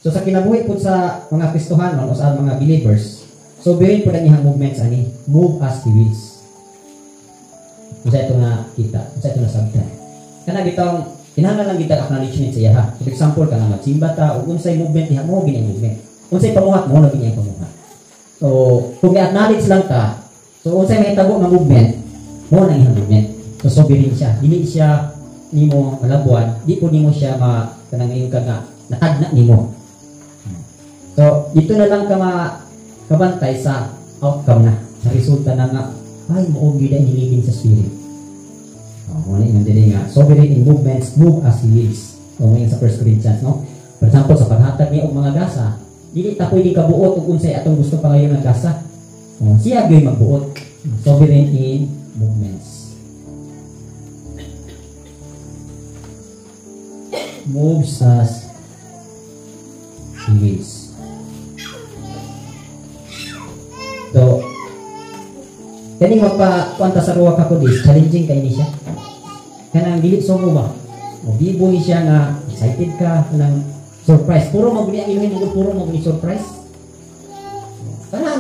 So sa kinabuhi po sa mga Kristohanon o sa mga believers, sovereign po na niyang movements ani, move as he wills. Unsa ito nga kita, unsa ito na sabta. Kana bitong kinahanglan lang kita acknowledgement sa iya ha. For example, kana magsimba ta ug unsay movement diha mo gini movement. Unsay pamuhat mo na gini pamuhat. So, kung i-acknowledge lang ta, so unsay mahitabo nga movement, mo na iyang movement. So sovereign siya. Dili siya nimo malabuan, di po nimo siya kanang iyong nga natagna nimo. So, dito na lang ka kabantay sa outcome na, sa resulta na nga ay mo gyud ang hilibin sa spirit. Muna yung dili nga sovereign in movements, move as he wills. O ngayon sa 1 Corinthians, no? For example, sa paghatag niya og mga gasa, dili ta pwedeng kabuot og unsay atong gusto pa ngayon nga gasa. Siya gyud magbuot. Sovereign in movements. Moves as he wills. So, kani magpa-kuanta sa ruwa ka kudis, challenging kay ni siya. Kanang dili sumo ba? O bibo ni siya nga excited ka kanang surprise. Puro maguli ang iluhin mo, puro maguli surprise. Kana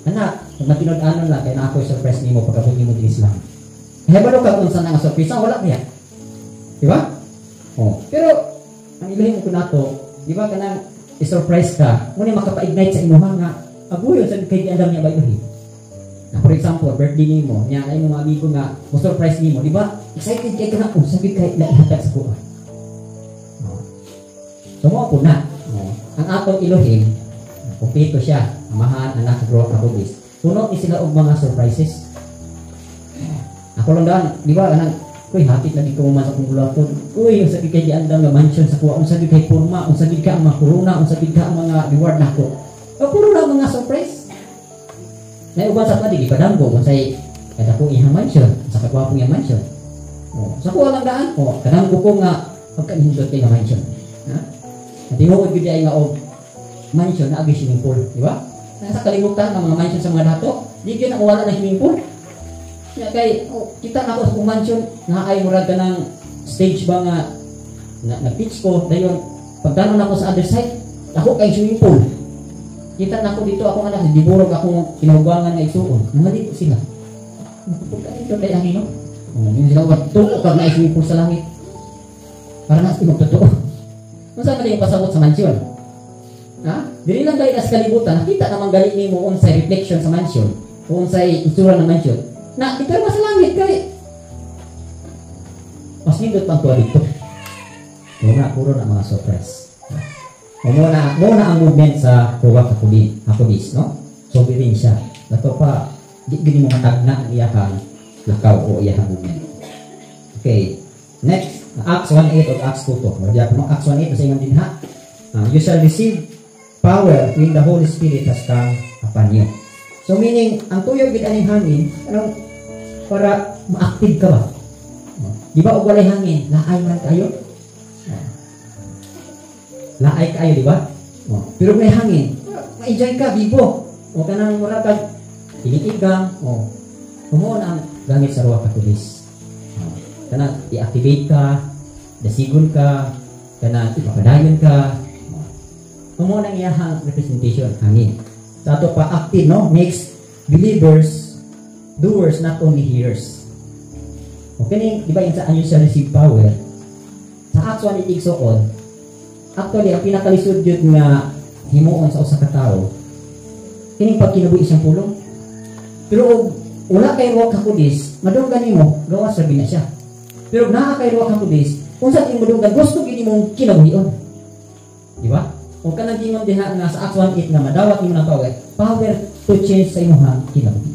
anak, magtinud-anon lang kay na ako surprise nimo pagkabot nimo din Islam. Kaya ba ka kung saan nga surprise wala niya. Di ba? Pero ang iluhin mo ko nato, di ba kanang i-surprise ka, muna makapa-ignite sa imuha nga aguyon sa kay Adam niya ba iluhin. For example, birthday nimo, nya ay mga amigo nga mo surprise nimo, di ba? Excited kay kana ko sabi kay ihatag sa kuha. So mo po na. Ang atong Elohim, kumpleto siya, amahan, anak, bro, kabugis. Puno ni sila og mga surprises. Ako lang daan, di ba? Kuy hatid lagi ko man sa kong bulaton. Uy, ang sabi kay diandam nga mansion sa kuha, ang sabi kay porma, ang sabi ka ang mga corona, ang sabi ka ang mga reward nako. Puro na mga surprise. Na uban sa padi ipadanggo unsay kada ko iyang mansion sa katwa iyang mansion. Sa kuha lang daan kadang ko nga pagkanindot kay nga mansion. Ha? Tinuod gyud ay nga og mansion na agi swimming pool, di ba? Nasa kalibutan ng mga mansion sa mga dato, di gyud na wala na swimming pool. Ya kay kita na ako sa mansion nga ay murag kanang stage ba nga na pitch ko dayon pagdanon ako sa other side, ako kay swimming pool. Kita na ako dito, ako anak, diburog ako kinahugangan na isuon. Nangalito sila. Pagka dito kay angin, no? Yung sila, tuko kag na-swimming pool sa langit. Para na sila magtotoo. Kung saan ka yung pasabot sa mansyon? Ha? Dili lang dahil as kalibutan, nakita naman galing ni mo unsay reflection sa mansyon, o unsay isura ng mansyon. Na, ikaw sa langit kay mas nindot pang tuwa dito. Puro na mga surprise. Muna ang movement sa ruwa kakudis, no? Sovereign siya. Dato pa, di gini mo matagna ang iyahang lakaw o iyahang movement. Okay. Next, Acts 1:8 o Acts 2:2. Mardiya po Acts 1:8 sa ingang dinha. You shall receive power when the Holy Spirit has come upon you. So meaning, ang tuyog gid aning hangin, anong para ma-active ka ba? Di ba og walay hangin, laay man kayo? Laay kayo, di ba? Pero may hangin, ma-enjoy ka, bibo. O kanang mura kag tiniigang, kumuha ang gamit sa ruwa kakudis. Kanang i-activate ka, dasigon ka, kanang ipapadayon ka. Kumuha ang iyahang representation, hangin. Sa ato pa, active, no? Makes believers, doers, not only hearers. Okay, di ba yung sa anyo siya receive power? Sa Acts 1:8 actually, ang pinakalisod yun nga himuon sa usa ka tawo, kining pagkinabuhi siyang pulong. Pero wala kay Ruach HaKodes, madunggan nimo, gawas ra na siya. Pero naa kay Ruach HaKodes, unsa imo madunggan gusto gid imong kinabuhion. Di ba? O kanang gingon diha nga sa Acts 1:8 nga madawat nimo ng power to change sa imong kinabuhi.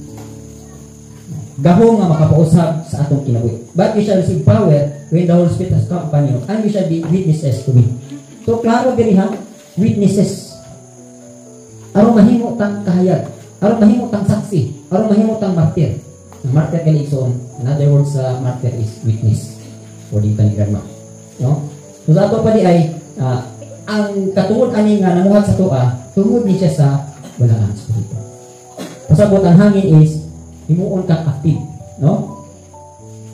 Gahom nga makapausab sa atong kinabuhi. But you shall receive power when the Holy Spirit has come upon you, and you shall be witnesses to me. So klaro diri ha, witnesses. Aron mahimo tang kahayag, aron mahimo tang saksi, aron mahimo tang martir. Martir kali so, in other words, martir is witness. O di kan grammar. No? So sa ato pa di ay ang katungod ani nga namuhat sa tuwa, tungod ni siya sa balaan espiritu. Pasabot ang hangin is himuon kang active, no?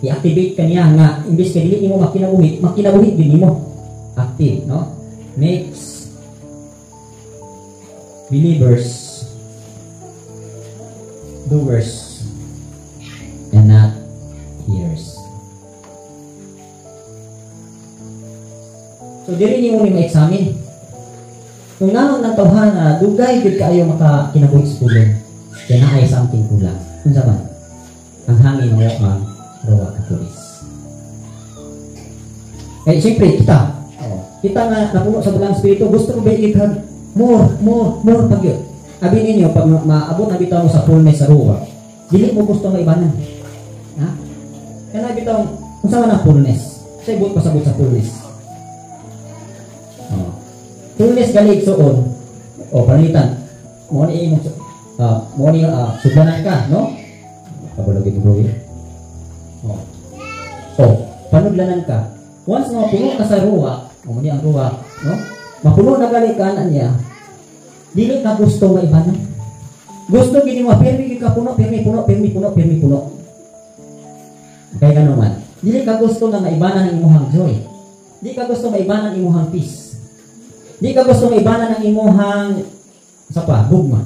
I-activate kaniya nga imbes ka dili imo makinabuhi din nimo. Active, no? Makes believers doers and not hearers. So diri nimo ni ma-examine. Kung naman ng tawhana, dugay gid kaayo makakinabuhi sa pulong. Kaya na ay something kulang. Unsa man? Ang hangin mo ang Ruach HaKodes. Eh siyempre kita nga napuno sa balang espiritu, gusto ko ba ikhan more pag yun. Abi ninyo pag maabot na bitaw mo sa fullness sa Ruach, dili mo gusto maibanan. Ha? Kana bitaw unsa man ang fullness? Say buot pasabot sa fullness. Fullness galig soon. Palitan. Mo ni imo sugdanan ka, no? Kabalogit bro. Panudlanan ka. Once na mapuno ka sa Ruach, mo ni ang Ruach, no? Mapuno na gali kanan niya. Dili ka gusto maibanan. Gusto gini mo permi ka puno. Kaya gano man. Dili ka gusto nga maibanan ang imong joy. Dili ka gusto maibanan ang imong peace. Dili ka gusto maibanan ang imong gugma.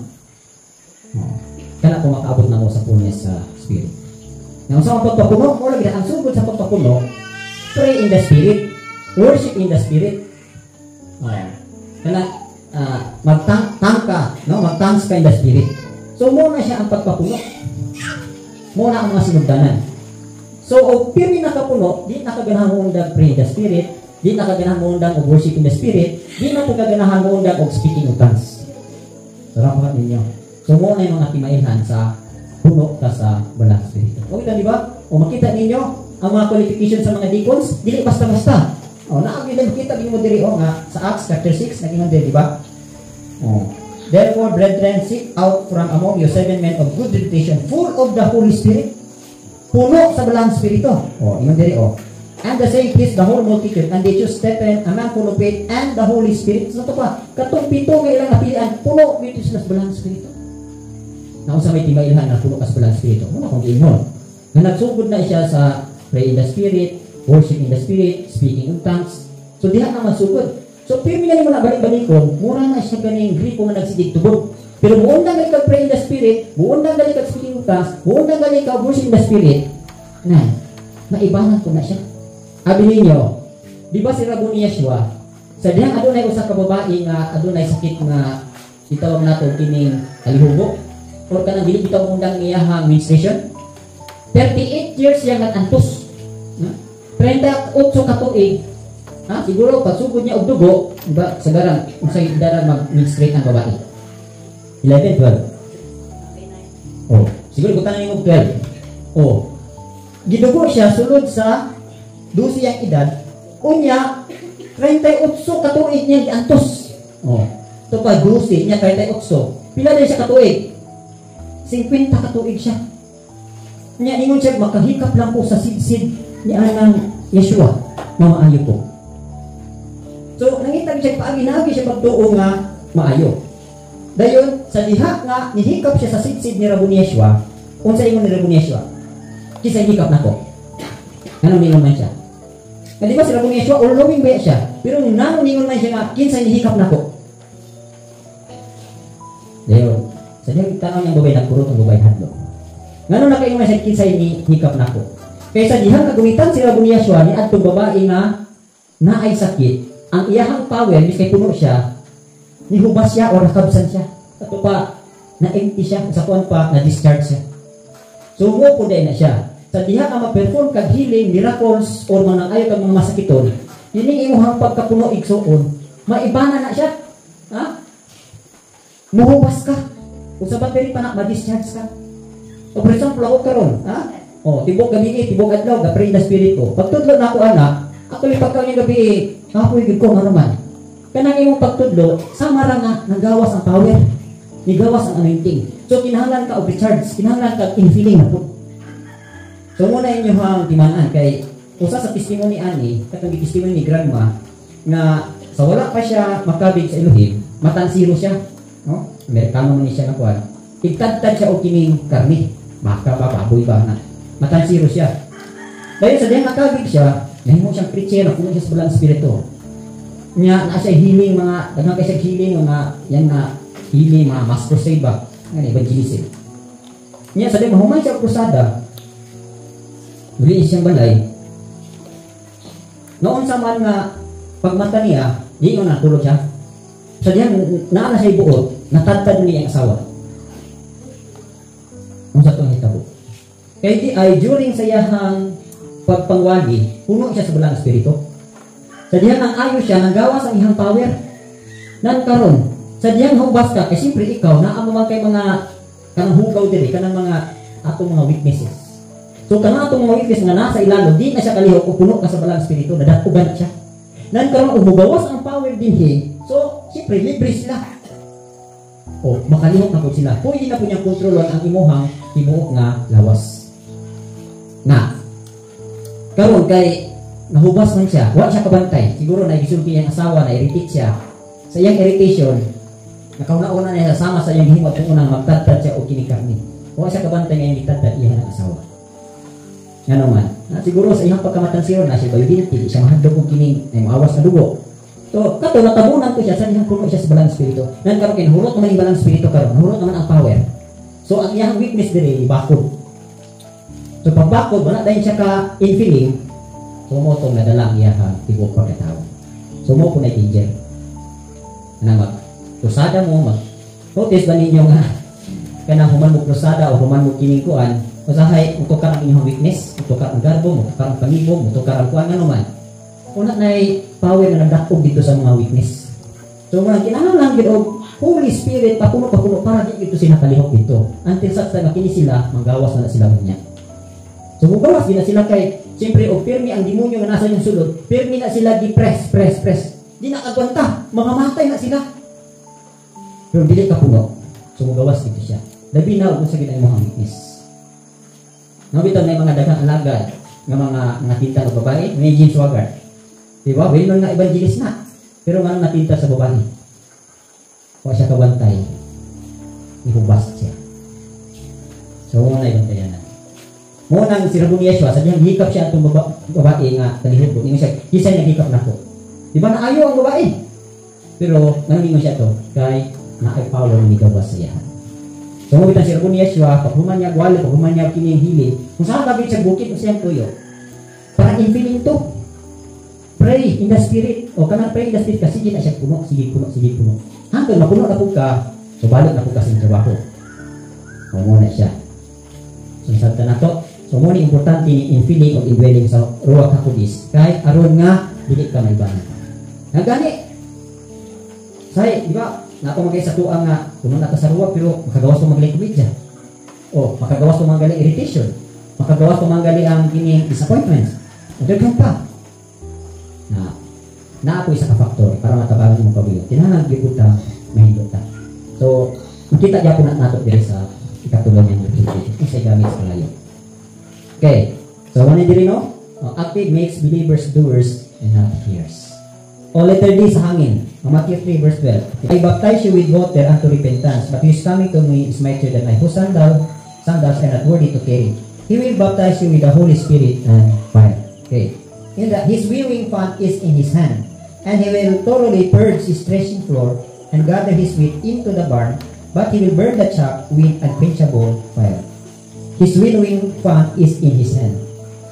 Kana kung makaabot na mo sa fullness sa spirit. Nga sa pagpapuno, mo lagi ang sugod sa pagpapuno, pray in the spirit, worship in the spirit. Kana magtangka, no? Magthanks ka in the spirit. So mo na siya ang pagpapuno. Mo na ang mga sinugdanan. So og piri nakapuno, di nakaganahan mo undang pray in the spirit, di nakaganahan mo undang og worship in the spirit, di nakaganahan mo undang og speaking in tongues. Salamat ninyo. So mo na yung mga timaihan sa puno ka sa balang espiritu. Okay di ba? O makita ninyo ang mga qualifications sa mga deacons, dili basta-basta. Naagi din makita mo diri nga sa Acts chapter 6 naging di ba? Therefore, brethren, seek out from among you 7 men of good reputation, full of the Holy Spirit. Puno sa balang espiritu. Ingon diri And the same pleased the whole multitude, and they chose Stephen, a man full of faith, and the Holy Spirit. So ito pa, katong pito nga ilang napilian, puno dito sila sa balang espiritu. Na unsa may timailhan na puno ka sa balang espiritu. Muna kung giingon. Nga nagsugod na siya sa pray in the spirit, worship in the spirit, speaking in tongues. So diha na masugod. So pirmi na mo na balik-balikon, mura na siya kaning Griko nga nagsigig tubog. Pero muundang gali ka pray in the spirit, muundang gali ka speaking in tongues, muundang gali ka worship in the spirit. Na, maibanan ko na siya. Abi ninyo, di ba si Rabuni Yeshua, sa dihang adunay usa ka babae nga adunay sakit nga itawag nato kining kalihubo or kanang dili bitaw undang iyahang menstruation. 38 years siya nagantos. 38 ka tuig. Siguro pagsugod niya og dugo, diba, sa garang unsay daran mag-menstruate ang babae. 11, 12. Siguro gutan na yung 12. Gidugo siya sulod sa 12 yang edad. Unya 38 ka tuig niya giantos. Ito pa 12 niya 38. Pila din siya ka tuig? 50 ka tuig siya. Nya ingon siya makahikap lang po sa sidsid ni anang Yeshua na maayo po. So nangita siya paagi siya magtuo nga maayo. Dayon sa diha nga nihikap siya sa sidsid ni Rabuni Yeshua. Unsa ingon ni Rabuni Yeshua? Kisa hikap nako. Ano ningon man siya? Di ba si Rabuni Yeshua ulowing ba siya? Pero nang ningon man siya nga kinsa nihikap nako. Dayon sa diha tanong yang babay nagpurot ang babay hadlo. Ngano na kayo siya kinsa hikap nako? Kaysa dihang kagumitan si Rabuni Yeshua ni adtong babae nga naay sakit, ang iyahang power miskay puno siya, nihubas siya o nakabsan siya. Ato pa na empty siya, sa kuan pa na discharge siya. So mo po na siya. Sa diha ka ma-perform kag healing, miracles or manang ayo kag mga masakiton, ining imong pagkapuno igsuon, maibana na siya. Ha? Muhubas ka. Kung sa battery pa na ma-discharge ka. O for example ako karon, ha? O tibok gabi, tibok adlaw, gapray na spirit ko. Pagtudlo na ako anak, ako li pagkaon yung gabi, kapoy gid ko naman. Kanang imong pagtudlo, sama ra nga nagawas ang power. Nigawas ang anointing. So kinahanglan ka og recharge, kinahanglan ka infilling na po. So muna inyo hang timanan kay usa sa testimony ani, katong testimony ni grandma nga sa wala pa siya makabig sa Elohim, matansiro siya, no? Amerikano man siya na kuan. Tigtadtad siya og kining karni, baka ba baboy ba na. Matansiro siya. Dahil sa diyan makabig siya, nahimo siyang preacher, kuno siya sa balang espiritu. Nya na siya healing mga daghang kay siya healing mga yan na healing mga mass crusade ba ngani evangelism. Nya sa diyan mahuman siya krusada. Uli siyang balay. Noon sa man nga pagmata niya, di nga natulog siya. Sa diyan naa siya ibuot, natadtad niya ang asawa. Unsa tong hitabo? Kay di ay during sa iyahang pagpangwali, puno siya sa balang espiritu. Sa diyan ang ayo siya nagawas ang iyang power. Nan karon, sa diyan hubas ka kay siyempre ikaw naa mo kay mga kanang hugaw diri, kanang mga atong mga weaknesses. So kanang atong mga weakness nga nasa ilalo, di na siya kalihok o puno ka sa balang espiritu, nadatugan siya. Nan karon ug mugawas ang power dinhi. So siyempre libre sila. O makalihok na po sila. Pwede na po niyang kontrolon ang imuhang tibuok nga lawas. Na karon kay nahubas man siya, wa siya kabantay. Siguro na gisulti niyang asawa na irritate siya. Sa iyang irritation, nakauna-una niya sama sa iyang himot kung unang magtadtad siya o kinikarni. Wa siya kabantay ngayong itadtad iya ng asawa. Nga naman, siguro sa iyang pagkamatansiro na siya bayudin, hindi siya mahadlok kung kining maawas na dugo. So, kato natabunan ko siya sa iyang puno siya sa balang espiritu. Nan karon kay hurot naman yung balang espiritu karon, hurot naman ang power. So, ang iyang weakness diri bakod. So, pag bakod, wala dahil siya ka infilling, so mo itong nadala ang iyang tibok pagkatao. So mo po na danger. Na mag-krusada mo, notice ba ninyo nga kanang human mo krusada o human mo kiningkuan, usahay, mutukar ang inyong weakness, mutukar ang garbo, mutukar ang pangibog, mutukar ang kuan nga naman. Una na power na nagdakog dito sa mga weakness. So mga kinahanglan gid og Holy Spirit papuno para di ito sila kalihok dito. Until sa time kini sila magawas na sila niya. So mugawas din na sila kay siyempre og pirmi ang demonyo nga nasa yung sulod, pirmi na sila press. Di na kagwanta, mamamatay na sila. Pero dili ka puno. So mugawas dito siya. Labi na kung sa ginay mo ang weakness. Nabitaw na yung mga daghang alagad nga mga natinta ng babae, may James Swagart. Diba? Well known nga evangelist na. Pero nga natinta sa babae. Kung siya kabantay, ihubas siya. So muna ibantayan na. Munang si Rabbi Yeshua, sadyang hikap siya itong babae nga kalihod ko. Ingon siya, kisay naghikap na ko. Diba na ayaw ang babae? Pero nangingon siya to, kay naay-power ni gawas siya. So mabitan si Rabbi Yeshua, paghuman niya gwali, paghuman niya kining hili, kung saan kabit sa bukit o siyang tuyo, para infilling to. Pray in the spirit. O kanang pray in the spirit kasi na siya puno. Hanggang mapuno na po ka, so balik na po ka sa trabaho. O muna siya. So sabta na to. So muna importante ni infilling o indwelling sa Ruach HaKodesh. Kahit aron nga, dili ka may banan. Nga gani. Say, di ba? Nato magay sa tuang nga, puno na ka sa Ruach, pero makagawas ko magaling kumidya. O, makagawas ko magaling irritation. Makagawas ko magaling ang kining disappointments. O, daghan pa. Na ako isa ka factor para matabangan mo kabiyo. Tinanag gibuta, mahindot ta. So, makita niya po nato diri sa ikatulong niyang representation. Isa gamit sa kalayo. Okay. So, ano diri no? Active makes believers doers and not hearers. O letter D sa hangin. Matthew 3 verse 12. I baptize you with water unto repentance, but he is coming to me is mightier than I, whose sandals are not worthy to carry. He will baptize you with the Holy Spirit and fire. Okay. His winnowing fan is in his hand, and he will thoroughly purge his threshing floor and gather his wheat into the barn, but he will burn the chaff with unquenchable fire. His winnowing fan is in his hand.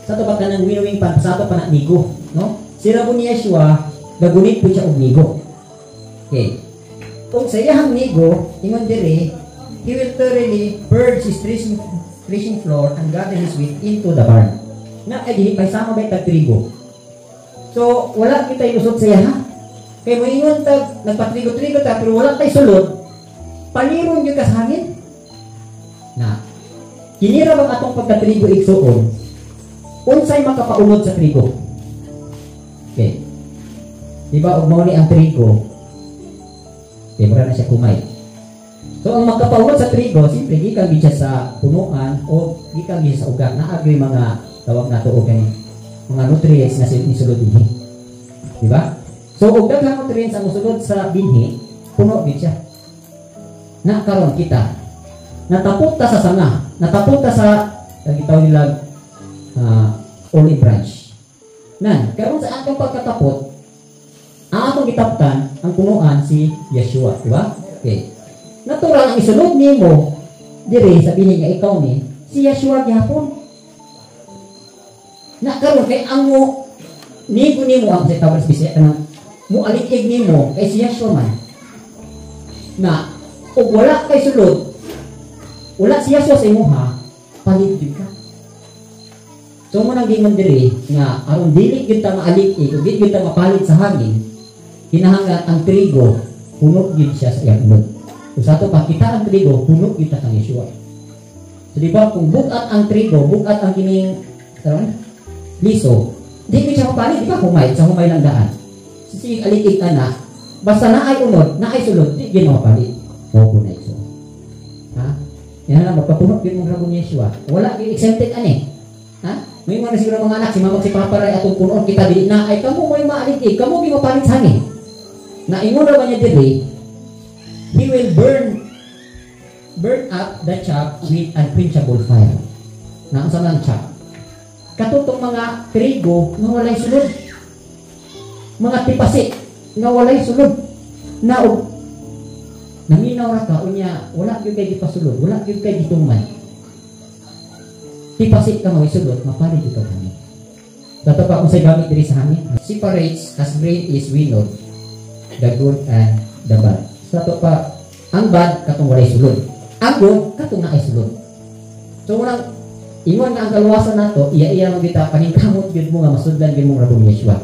Sa ito ba ka ng winnowing fan? Sa ito pa na nigo. No? Si Rabbi Yeshua, gagunit po siya og nigo. Okay. Kung sa iyang nigo, ingon diri, he will thoroughly purge his threshing threshing floor and gather his wheat into the barn. Na kay dili pa sama ba tag trigo. So wala kita ilusot sa iya ha. Kay mo ingon tag nagpatrigo-trigo ta pero wala tay sulod. Paliron gyud ka sa hangin. Na kinira bang atong pagkatrigo igsuon? Unsay makapaunod sa trigo? Okay. Diba ug mao ni ang trigo? Okay, mura na siya kumay. So ang makapaunod sa trigo, siyempre gikan gid siya sa punuan o gikan gid sa ugat. Naagri mga tawag nato og kani mga nutrients na isulod dinhi. Diba? So og daghang nutrients ang mosulod sa binhi, puno gid siya. Na karon kita natapot ta sa sanga, natapot ta sa gitaw nila olive branch. Nan, karon sa atong pagkatapot, ang atong gitaptan ang punuan si Yeshua, di ba? Okay. Natural ang isulod nimo dire sabihin nga ikaw ni si Yeshua gyapon. Na karon kay ang mo nigo nimo ang sa tawag bisaya kanang mo alikig nimo kay si Yeshua man. Na ug wala kay sulod, wala si Yeshua sa imuha, paligid ka. So mo nang gingon diri nga aron dili gyud ta maalikig ug dili gyud ta mapalit sa hangin. Kinahanglan ang trigo puno gyud siya sa iyang ulod. Kung sa ato pa kita ang trigo puno gyud ta kang Yeshua. So di ba kung bugat ang trigo, bugat ang kining liso, di gyud siya mapalit, di ba humay sa humay lang daan. Sige alikig ana, basta naay unod, naay sulod, di gyud mapalit. Opo na iso. Ha? Yan lang magpapuno gyud mong rabon ni Yeshua. Wala gyud exempted ani. Ha? May mga siguro mga anak si mama si papa ray atong punon kita dili na ay kamo mo maalikig, kamo gi mapalit sa hangin. Na ingon ra ba niya diri, he will burn up the chaff with unquenchable fire. Na unsa man chaff? Katutong mga trigo nga walay sulod. Mga tipasi nga walay sulod. Na og naminaw ra ka unya wala gyud kay gipasulod, wala gyud kay gituman. Tipasi ka mo sulod, mapalit gyud ka kani. Dato pa unsay gamit diri sa hangin? Separates as grain is winnowed, the good and the bad. Sa to pa, ang bad katong walay sulod. Ang good katong naay sulod. So unang ingon nga ang kaluwasan nato, iya lang kita paningkamot gyud mo nga masudlan gyud mo rabon ni Yeshua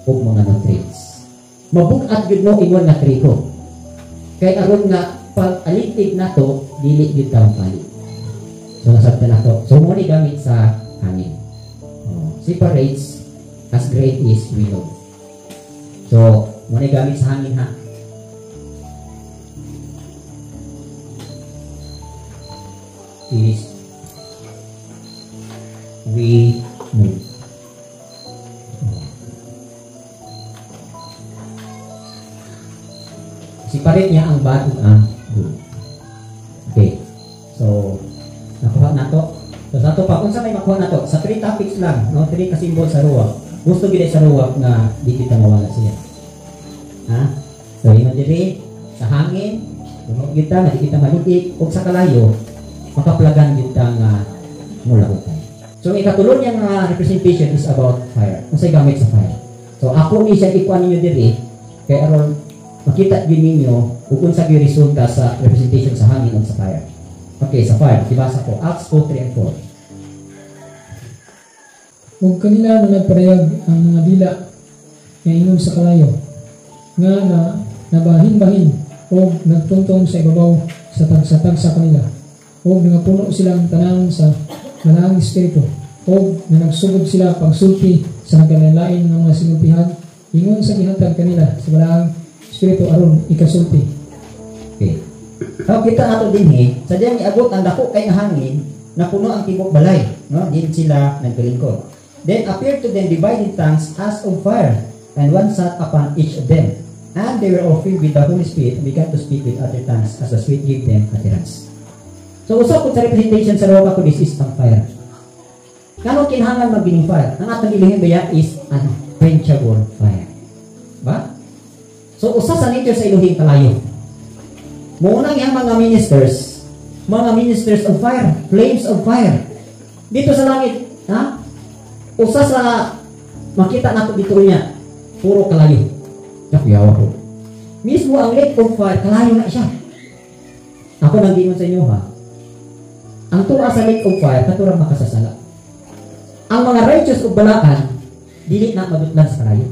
ug mga nutrients. Mabugat gyud mo ingon nga trigo. Kay aron nga pag alitig nato dili gyud ta mapalit. So nasabtan nato. So mo ni gamit sa hangin. Separates as grain is winnowed. So mo ni gamit sa hangin ha. Is we move. Separate niya ang bad ug ang good. Okay. So nakuha nato. So sa ato pa unsa may makuha nato? Sa 3 topics lang, no? 3 ka symbol sa ruwag. Gusto gid sa ruwag nga di kita mawala siya. Ha? So imo diri sa hangin, tunog kita nga di kita malikig ug sa kalayo makaplagan kita nga mula utay. So ikatulon yang representation is about fire. Unsay gamit sa fire? So ako ni siya ikuan ninyo diri kay aron makita gyud ninyo ug unsa gyud resulta sa representation sa hangin ug sa fire. Okay, sa fire, dibasa ko Acts 4:3 and 4.
Ug kanila na nagparehag ang mga dila nga ingon sa kalayo nga na nabahin-bahin o nagtuntong sa ibabaw sa tagsatag sa kanila o nangapuno silang tanan sa malaang espiritu o na nagsugod sila pagsulti sa nagkalalain ng mga sinultihan ingon sa gihatag kanila sa malaang espiritu aron ikasulti.
Okay. So kita ato dinhi, sadyang iabot ang dako kay nga hangin na puno ang tibok balay, no? Din sila nagkalingkod. Then appeared to them divided tongues as of fire, and one sat upon each of them. And they were all filled with the Holy Spirit and began to speak with other tongues as the Spirit gave them utterance. So usap ko sa representation sa roba ko, this is ang fire. Kano kinahanglan magbining fire? Ang atong ilihim baya is unquenchable fire. Ba? So usa sa nature sa Elohim kalayo. Muna yang mga ministers of fire, flames of fire. Dito sa langit, ha? Usa sa makita nato dito niya, puro kalayo. Yawa ko. Mismo ang lake of fire, kalayo na siya. Ako nang gingon sa inyo ha. ang tuwa sa lake of fire katurang makasasala. Ang mga righteous ug balaan dili na madutlan sa kalayo.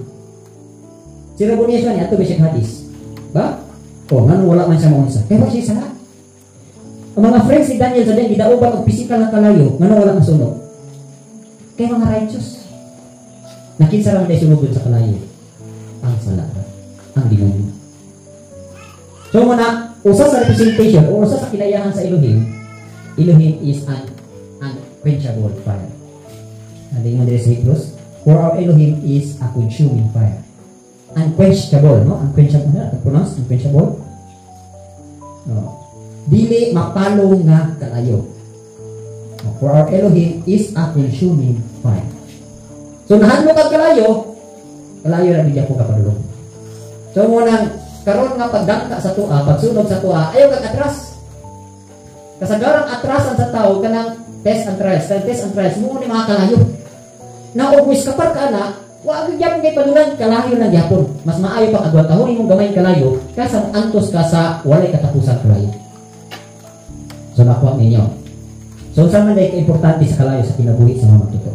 Si Rabonius ni ato bisig hadis. Ba? O ngano wala man siya maunsa. Kaya ba siya sala? Ang mga friends ni Daniel sa din gidauban og physical na kalayo ngano wala masunog. Kaya mga righteous nakinsa lang tayo sunugod sa kalayo. Ang sala, ang demonyo. So muna, usa sa representation o usa sa kinayahan sa Elohim, Elohim is an unquenchable fire. Hindi mo dire sa Hebrews, for our Elohim is a consuming fire. Unquenchable, no? Unquenchable na, pronounce unquenchable. No. Dili mapalo nga kalayo. For our Elohim is a consuming fire. So nahadlo kag kalayo na bigyan ko kapadulong. So muna karon nga pagdangka sa tuwa, pagsunog sa tuwa, ayaw kag atras. Kasagaran atrasan sa tao kanang test and trials. Kanang test and trials mo ni mga kalayo. Na og miskapar ka na, wa gyapon kay padulan kalayo lang gyapon. Mas maayo pa kadwa tahon imong gamay kalayo kaysa antos ka sa walay katapusan kalayo. So nakuha ninyo. So sa man ka importante sa kalayo sa kinabuhi sa mga matutuo.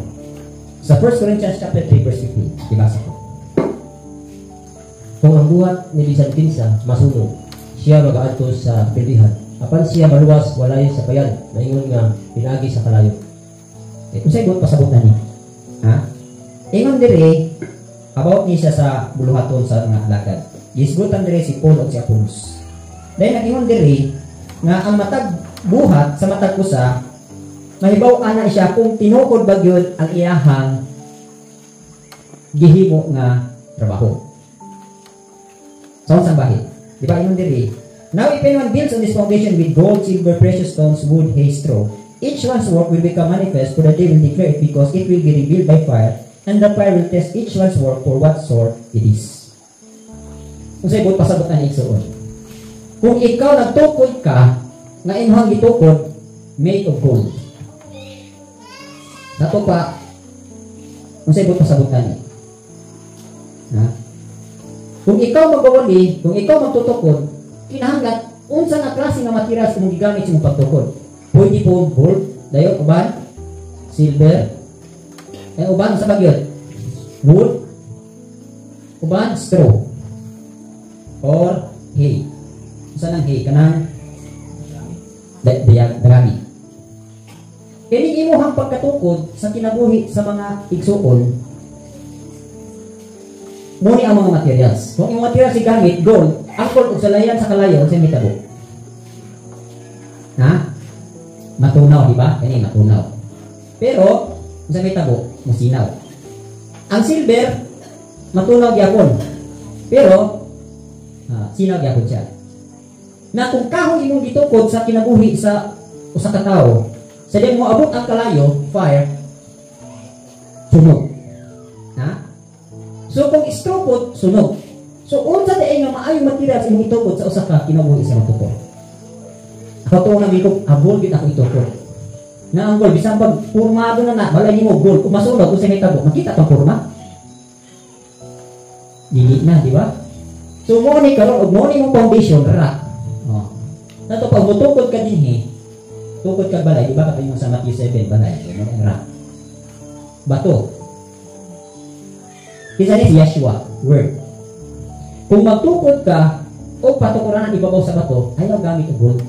Sa 1 Corinthians chapter 3 verse 15, dibasa ko.
Kung ang buhat ni bisan kinsa masunog, siya magaadtos sa pilihan. Apan siya maluwas walay sa payan, maingon nga pinagi sa kalayo.
Kung sa'yo pasabot na ni. Ha? Ingon dire, about ni siya sa buluhaton sa mga alagad. Gisgutan dire si Paul o si Apollos. Dahil nag-ingon dire, nga ang matag buhat sa matag usa, mahibaw ana siya kung tinukod ba gyud ang iyahang gihimo nga trabaho. Sound sa bahid. Di ba ingon diri? Now if anyone builds on this foundation with gold, silver, precious stones, wood, hay, straw, each one's work will become manifest, for the day will declare it, because it will be revealed by fire, and the fire will test each one's work for what sort it is. Kung sa'yo pasabot na igsoon. Kung ikaw nagtukod ka, nga inuhang gitukod, made of gold. Nato pa, kung sa'yo pasabot na ni. Ha? Kung ikaw magwawali, kung ikaw magtutukod, kinahanglan, unsa nga klase nga materials kung gigamit sa mong pagtukod. Pwede po gold, dayon, uban, silver, uban sa bagyon, wood, uban, straw, or hay. Unsa nang hay? Kanang dagami. Kini imuhang pagkatukod sa kinabuhi sa mga igsuon, muni ang mga materials. Kung yung materials gamit, gold, angkol o salayan sa kalayo, sa mitabo. Ha? Matunaw, di ba? Yan matunaw. Pero, sa mitabo, musinaw. Ang silver, matunaw gyapon. Pero, sinaw gyapon siya. Na kung kahong imong gitukod sa kinabuhi sa usa ka tawo, sa di mo abot ang kalayo, fire, sunog. Ha? So kung istrupot, sunog. So unsa day nga maayong materials imong itukod sa usa ka kinabuhi sa matuto. Ako to na ko abol gid ako itukod. Na ang gold bisan pag pormado na balay nimo gold, kung masunog usa kay tabo, makita tong porma. Dili na, di ba? So mo ni karon og mo ni mong foundation rock. Oh. Nato pag mutukod ka dinhi, tukod ka balay, di ba katong sa Matthew 7 balay, rock. Bato. Kisa ni si Yeshua, word. Kung magtukod ka o patukuran ang ibabaw sa bato, ayaw gamit o gold.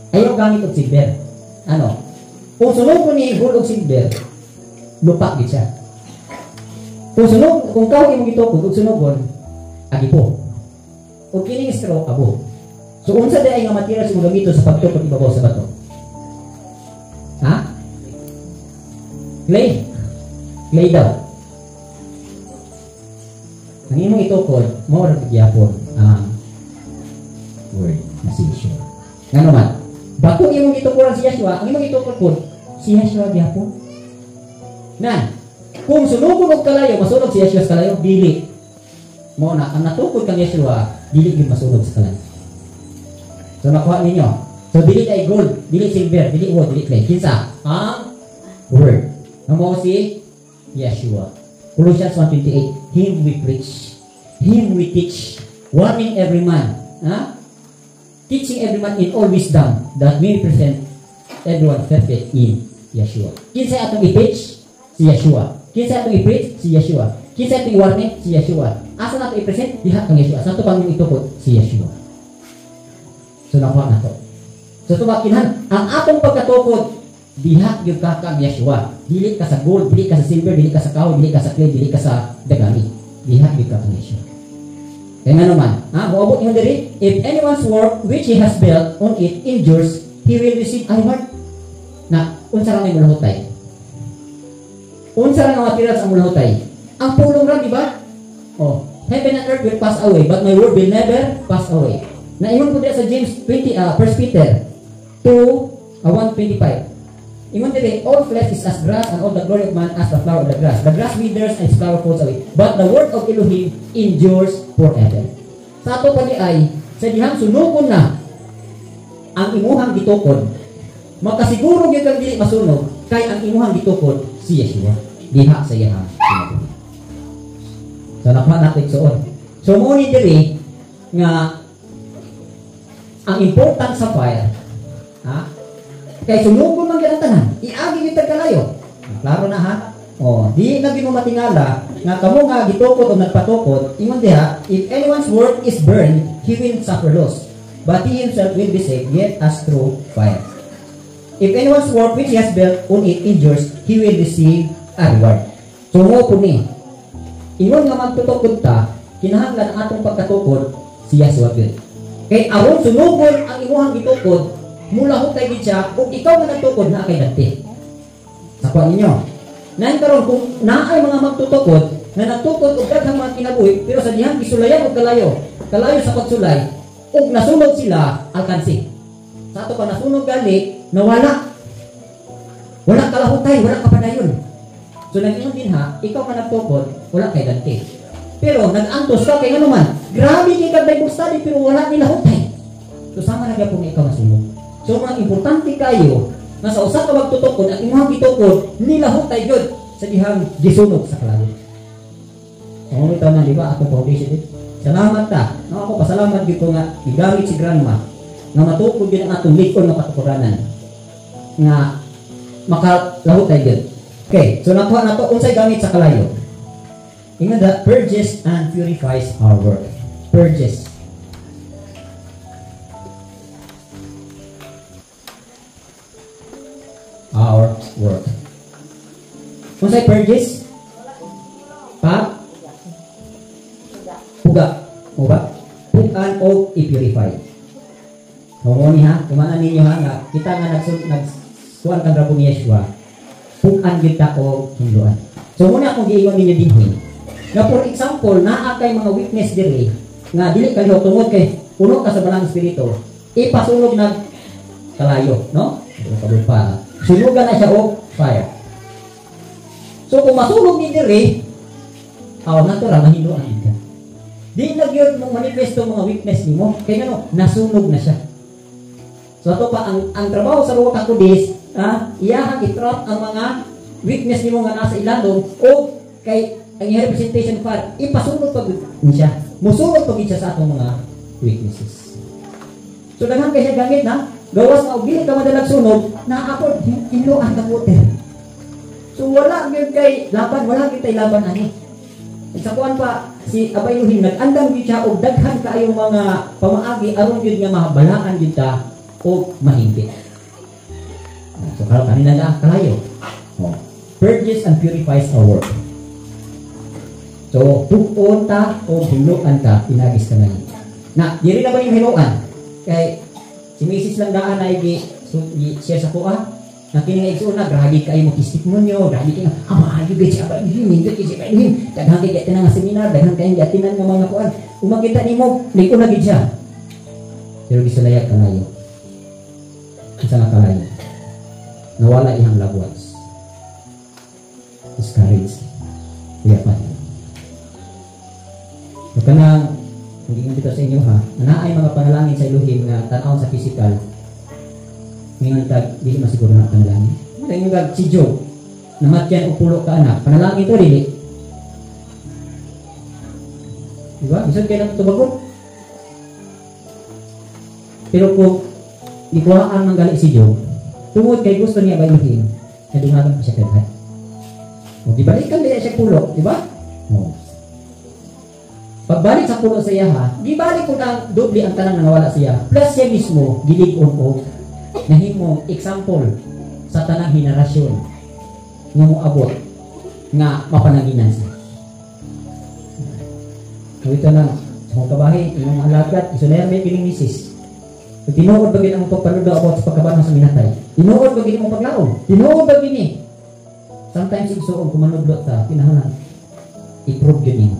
Ayaw gamit o silver. Ano? Kung sunog ko ni gold o silver, lupa gid siya. Kung kau imong gitukod og sunogon, agipo. O kining straw abo. So unsa day nga materials mo gamito sa pagtukod ibabaw sa bato? Ha? Clay. Clay daw. Ang imong itukod, mo ra gyapon ang word na si Yeshua. Ngano man? Bato imong itukuran si Yeshua, ang imong itukod pod si Yeshua gyapon. Nan, kung sunugon og kalayo, masunog si Yeshua sa kalayo, dili. Mo na ang natukod kang Yeshua, dili gyud masunog sa kalayo. So nakuha ninyo. So dili kay gold, dili silver, dili wood, dili clay. Kinsa? Ang word. Mo si Yeshua. Colossians 1:28, him we preach, him we teach, warning every man, teaching every man in all wisdom, that we present everyone perfect in Yeshua. Kinsa atong i-preach? Si Yeshua. Kinsa atong i-preach? Si Yeshua. Kinsa atong i-warning? Si Yeshua. Asa nato i-present? Diha kang Yeshua. Sa to pang itukod? Si Yeshua. So nakuha na to. So tumakinhan, ang atong pagkatukod, diha gyud ka kang Yeshua. Dili ka sa gold, dili ka sa silver, dili ka sa kahoy, dili ka sa clay, dili ka sa dagami. Diha gyud ka kang Yeshua. Kaya nga naman, buabot niyo diri, if anyone's work which he has built on it endures, he will receive a reward. Na, unsa ra may mulahutay? Unsa ra nga materials ang mulahutay? Ang pulong ra, di ba? Oh, heaven and earth will pass away, but my word will never pass away. Naingon ko dito sa James 20, 1 Peter 1:25. Ingon dito, all flesh is as grass, and all the glory of man as the flower of the grass. The grass withers and its flower falls away, but the word of Elohim endures forever. Sa ato pa di ay, sa dihang sunugon na ang imuhang gitukod, makasiguro gyud kang dili masunog kay ang imuhang gitukod si Yeshua. Diha sa iyang sinabuhi. So nakuha natin soon. So mo ni diri nga ang important sa fire, kay sunugon man gyud ang tanan, iagi gyud kalayo. Klaro na ha? Oh, di na gyud mo matingala nga kamo nga gitukod o nagpatukod, ingon diha, if anyone's work is burned, he will suffer loss, but he himself will be saved, yet as through fire. If anyone's work which he has built on it endures, he will receive a reward. So mo po ni, ingon nga magtutukod ta, kinahanglan ang atong pagkatukod siya suwagod. Kay aron sunugon ang imuhang gitukod, mula ho tayo siya, kung ikaw nga nagtukod na kay dati. Sakuha ninyo. Nain karon kung naay mga magtutukod, na nagtukod o daghang mga kinabuhi, pero sa dihang isulayan o kalayo sa pagsulay, ug nasunog sila, alkansi. Sa ato pa nasunog gali, nawala. Wala kalahutay, wala kapadayon. So nag-ingon din ha, ikaw ka nagtukod, wala kay dati. Pero nag-antos ka kay ano man, grabe kay kag Bible study pero wala nila hutay. So sama na gyapon ikaw nasunog. So mga importante kayo na sa usa ka magtutukod at imong gitukod nila hutay gyud sa dihang gisunog sa kalayo. Ano ito na di ba atong foundation dit? Salamat ta. No, ako pasalamat gyud ko nga gigamit si grandma nga matukod gyud ang atong likod nga katukudanan. Nga makalahutay gyud. Okay, so nakuha na to unsay gamit sa kalayo. Ingon that purges and purifies our work. Purges. Our work. Unsay purges? Puga. Mo ba? Pugan o i-purify. Mo ni ha, kumaan ninyo ha nga kita nga nagsuwan kang rabo ni Yeshua. Pugan gyud ta o hinduan. So muna akong giingon ninyo dinhi. Nga for example, naa kay mga weakness diri nga dili kayo tungod kay puno ka sa balang espiritu. Ipasunog na kalayo, no? Kabul pa. Sunugan na siya o fire. So kung masunog ni diri, natural na hinduan ka. Di na gyud mong manifesto mga weakness nimo kay ngano nasunog na siya. So ato pa ang trabaho sa ruwa ka kudis, iyahang i-trap ang mga weakness nimo nga nasa ilandong o kay ang representation fire ipasunog pag siya. Musunog pag siya sa atong mga weaknesses. So daghan kay siya gamit na gawas na og dili ka madalag sunog na apod hinduan ka water. So wala gyud kay laban, wala gyud tay laban ani. Sa kuan pa si Abay Elohim nag-andam gyud siya og daghan kaayo mga pamaagi aron gyud nga mahabalaan gyud ta og mahingpit. So kanina na kalayo. Purges and purifies our work. So pukon ta o hinuan ta pinagis ka na diri na ba yung hinuan kay si Mrs. lang daan ay share sa kuha na kini nga na grabe kayo mo testimoniyo grabe kayo maayo gid siya ba hindi gid siya hindi daghan kay tinang nga seminar daghan kay atinan nga mga kuan umakita nimo liko na gid siya pero gisalayag kanayo isa nga kalayo nawala ihang loved ones discouraged kaya pa so kanang hindi dito sa inyo ha naay mga panalangin sa Elohim nga tan-awon sa physical ngayon tag dili masiguro na panalangin kaya yung si Job namatyan o pulo ka anak panalangin to dili diba isang kayo lang tubagon pero kung ikuhaan ng gali si Job Tungod kay gusto niya bayuhin, nadungagan pa siya kay God. O, di balikan niya siya pulo, di ba? O. Pagbalik sa pulo sa iya ha, di balik ko ng doble ang tanang nangawala siya. Plus siya mismo, gilig-on o nahimong example sa tanang henerasyon nga mo abot nga mapananginan siya. So ito na, sa mga kabahin, inyong alagat, isunayang may piling misis. Tinuod ba gini ang pagpanudo about sa pagkabanang sa minatay? Tinuod ba gini mong paglaom? Tinuod ba gini? Sometimes igsuon kumanudlo ta, kinahanglan i-prove yun niyo.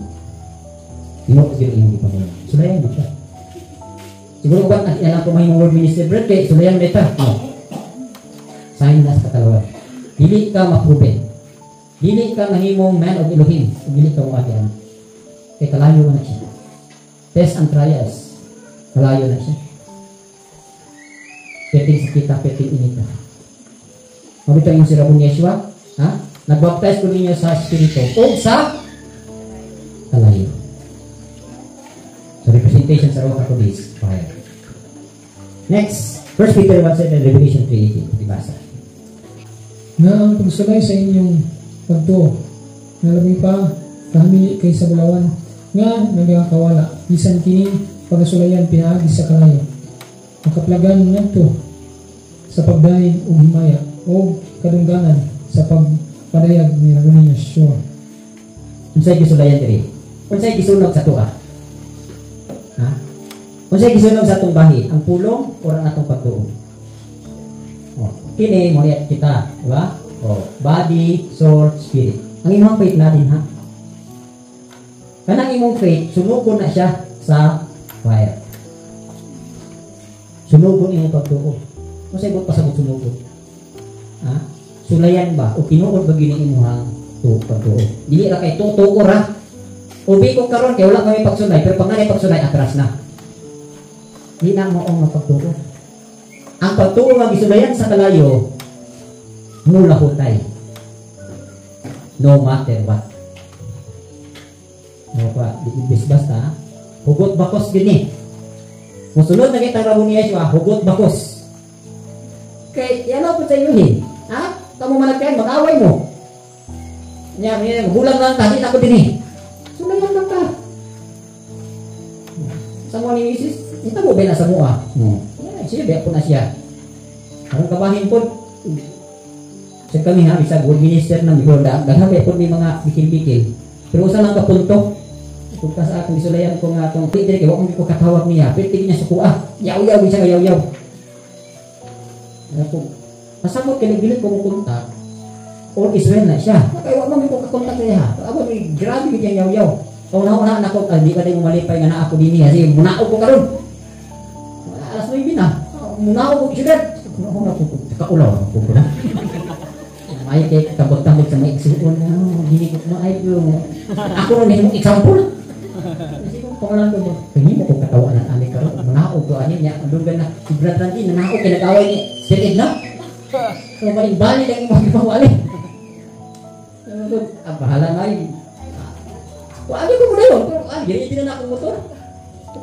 Tinuod gini yung ipanudo. Sulayan mo siya. Siguro ba at ilan ko mahimong word minister bread kay sulayan beta? No. Sign na sa katalawan. Dili ka ma-proven. Dili ka mahimong man of Elohim. Dili ka umagian. Kaya kalayo na siya. Test and trials. Kalayo na siya. Peting sa kita, peting inita. Mabito yung sirabon ni Yeshua. Ha? Nagbaptize ko ninyo sa Espiritu. O sa kalayo. So representation sa Roca Codice. Fire. Next. 1 Peter 1:7 and Revelation 3:18. Dibasa.
Na ang pagsulay sa inyong pagtuo, nalabi pa kami kay sa bulawan, nga nagakawala, bisan kini pagasulayan pinaagi sa kalayo. Makaplagan nga to sa pagdahin o himaya o kadungganan sa pagpadayag ni Rabboni Yeshua.
Unsay gisulayan diri? Unsay gisunog sa tuwa? Ha? Unsay gisunog sa atong bahin? Ang pulong o ang atong pagtuo? Oh, kini mo kita, di ba? Oh, body, soul, spirit. Ang imong faith natin ha. Kanang imong faith, sunugon na siya sa fire. Sunugon imong pagtuo. Unsay bot pasabot sunugon? Ha? Sulayan ba o tinuod ba gini imong pagtuo? Dili ra kay tutuo ra. Ubi ko karon kay wala kami pagsulay, pero pag nanay pagsulay atras na. Di na mo ang pagtuo. Ang pagtuo nga gisulayan sa kalayo mula hutay. No matter what. No pa, di basta hugot bakos gini. Musulod na kita Rabboni Yeshua, hugot bakos. Kay yan po sa iyo eh. Ha? Kamu malagyan, mag-away mo. Nya, gulang lang tadi ako din eh. Sulayan lang ka. Sa mga ni Mrs. Ito mo ba na sa mua? Siya biya po na siya. Ang kabahin po, sa kami ha, isa good minister ng Bigorda, daghabi po may mga bikil-bikil. Pero usa lang kapunto, kung ka sa akong isulayan ko nga itong Peter, kaya wakong ko katawag niya, pero tignan niya sa kuha, yaw-yaw, siya yaw-yaw. Masamot kilig-gilig ko kontak, all Israel na siya. Kaya wakong ko kakontak niya ha. Aba, may grabe ko yung yaw-yaw. Kung nauna na ako, di ka din umalipay nga na ako din niya, kasi munao ko karon. Alas 9 na, munao ko siyudad. Ako na po, kaulaw ako po na. Ay, kaya kabot-kabot sa mga iksuon na, hindi ko maayag yung, ako rin yung example. Kasi kung pangalan ko mo, hindi mo kong katawa ng amin karon, manaog ko anin niya, ang lugan na, si Brad Randy, nanaog, kinag-away niya, spirit na. So, maling bali lang yung mga gipawali. Bahala na yun. Ano ko muna yun, pero ginitin na akong motor.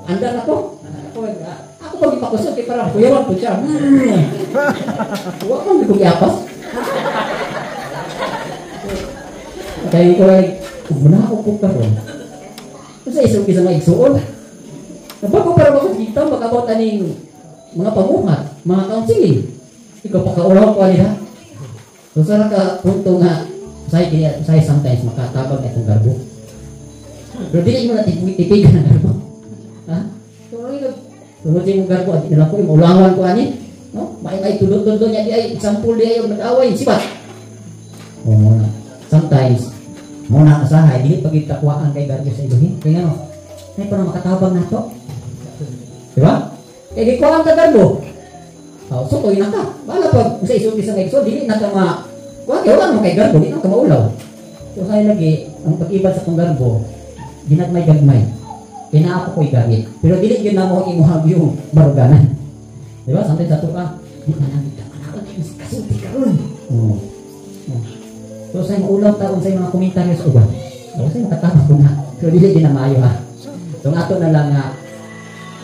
Andar na ko. Ako pag ipakusot, kaya parang kuyawan po siya. Huwag mo, hindi ko iapas. Kaya ko ay, muna ako po karon. Kasi isog isa mga igsuon. Nabago para makikita, makabot aning mga pamuhat, mga counseling. Ikaw pagkaulaw ko nila. So, sana ka punto nga, saya sometimes makatabag na itong garbo. Pero dili mo na tipigan ng garbo. Ha? Tulad yung garbo, at nila ko yung ulangan ko ani. No? May tulod-tulod niya, di ay example di ay yung nag-away, sibat. O muna. Sometimes, muna kasahay, dili pagkitakwaan kay garbo sa Elohim. Kaya nga, may parang makatabang na to. Diba? Kaya gikuhaan ka garbo. So, tuloy na ka. Bala pag sa isang exo, dili na ka wala mo kay garbo, di na ka maulaw. So, kaya lagi, ang pag-ibad sa kong garbo, ginagmay-gagmay. Kaya na ako ko'y gamit. Pero dili yun na mo imuhag yung baruganan. Diba? Sometimes ato ka, di na lang kita ka kasulti ka ron. So, sa'yo maulaw taon sa'yo mga komentaryo sa uban. So, sa'yo makatama ko na. Pero dili din na maayo ha. So, nga na lang nga,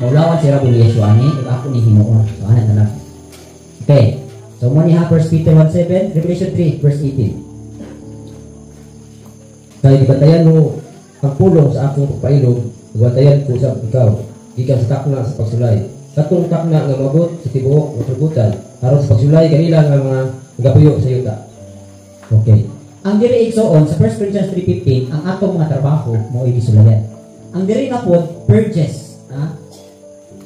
maulawan si Rabboni Yeshua ni, diba ako ni Hinuon. So, ano na lang. Okay. So mo niya 1 Peter 1:7, Revelation 3 verse 18. Kaya gibatayan mo ang pulong sa akong pagpailog, gibatayan ko sa ikaw, gikan sa takna sa pagsulay. Katong takna nga mabot sa tibuok nga tugutan, aron sa pagsulay kanila nga mga gapuyo sa yuta. Okay. Ang diri igsoon sa 1 Corinthians 3:15, ang atong mga trabaho mo igisulayan. Ang diri na po purges,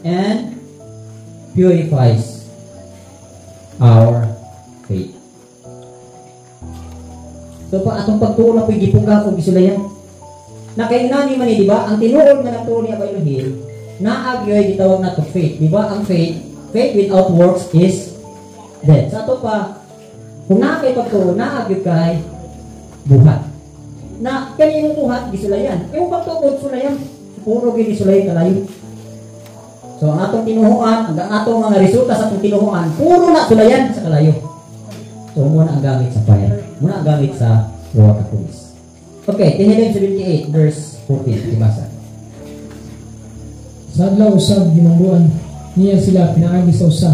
and purifies our faith. So pa atong pagtuo na po'y gipuga o gisulayan. Nakainani man di ba? Ang tinuod nga natuo ni Elohim, naagyoy gitawag na to faith. Di ba? Ang faith without works is dead. Sa ato pa, kung nakay pagtuo, naagyoy kay buhat. Na kaninong buhat gisulayan. Yung pagtuo sulayan, puro gini sulayan kalayo. So ang atong tinuhuan, ang atong mga resulta sa atong tinuhuan, puro na sulayan sa kalayo. So muna ang gamit sa fire. Muna ang gamit sa water police. Okay, Tehillim 78 verse 14, dibasa.
Sa adlaw usab ginambuan niya sila pinaagi sa usa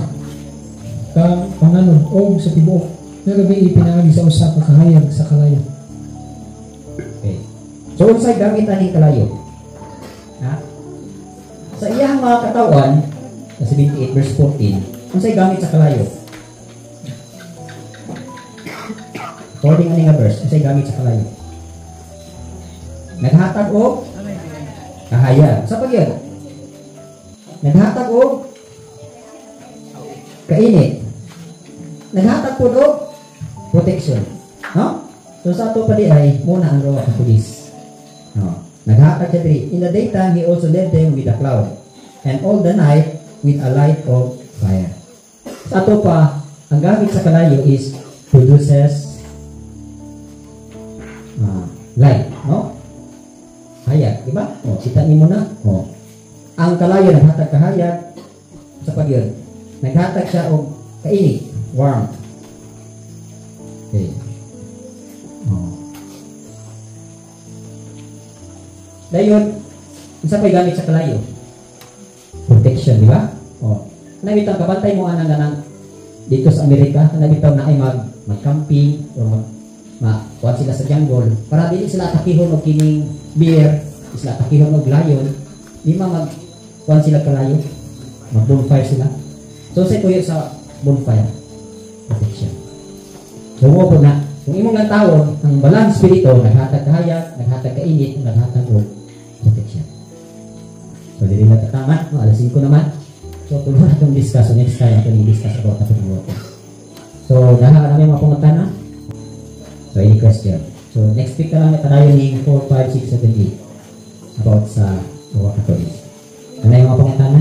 ka panganon o sa tibuok. Nga gabi pinaagi sa usa ka kahayag sa kalayo.
Okay. So unsay gamit ani kalayo? Ha? Sa iyang mga katawan, sa 78 verse 14, unsay gamit sa kalayo? According ani nga verse, unsay gamit sa kalayo? Naghatag o kahayag. Sa pagyan, naghatag o kainit. Naghatag po o protection. No? So sa ato pa di ay muna ang raw ng pulis. No? Naghatag siya diri. In the daytime, he also led them with a cloud, and all the night with a light of fire. Sa ato pa, ang gamit sa kalayo is produces light. No? Hayag, di ba? O, sita ni mo na. O, ang kalayo naghatag kahayag sa pagyon. Naghatag siya og kainit, warm. Okay. O. Dayon, isa pa gamit sa kalayo. Protection, di ba? O, nabitaw kabantay mo anang ganang dito sa Amerika, nabitaw na ay mag-camping o kuwan sila sa jungle para dili sila atakihon og kining bear, sila atakihon og lion, di kuwan sila kalayo, mag bonfire sila. So say tuyo sa bonfire protection. So mo po na kung imong lang tawon ang balance spirito, naghatag kahayag, naghatag kainit, naghatag og protection. So dili na tama, no, alas 5 naman. So tuloy na itong discuss. So next time ato i-discuss about ito. So dahil namin mga pangutana. So any question? So next week na lang tayo ni 4, 5, 6, 7, 8 about sa mga Katolik. Ano yung mga pangutana?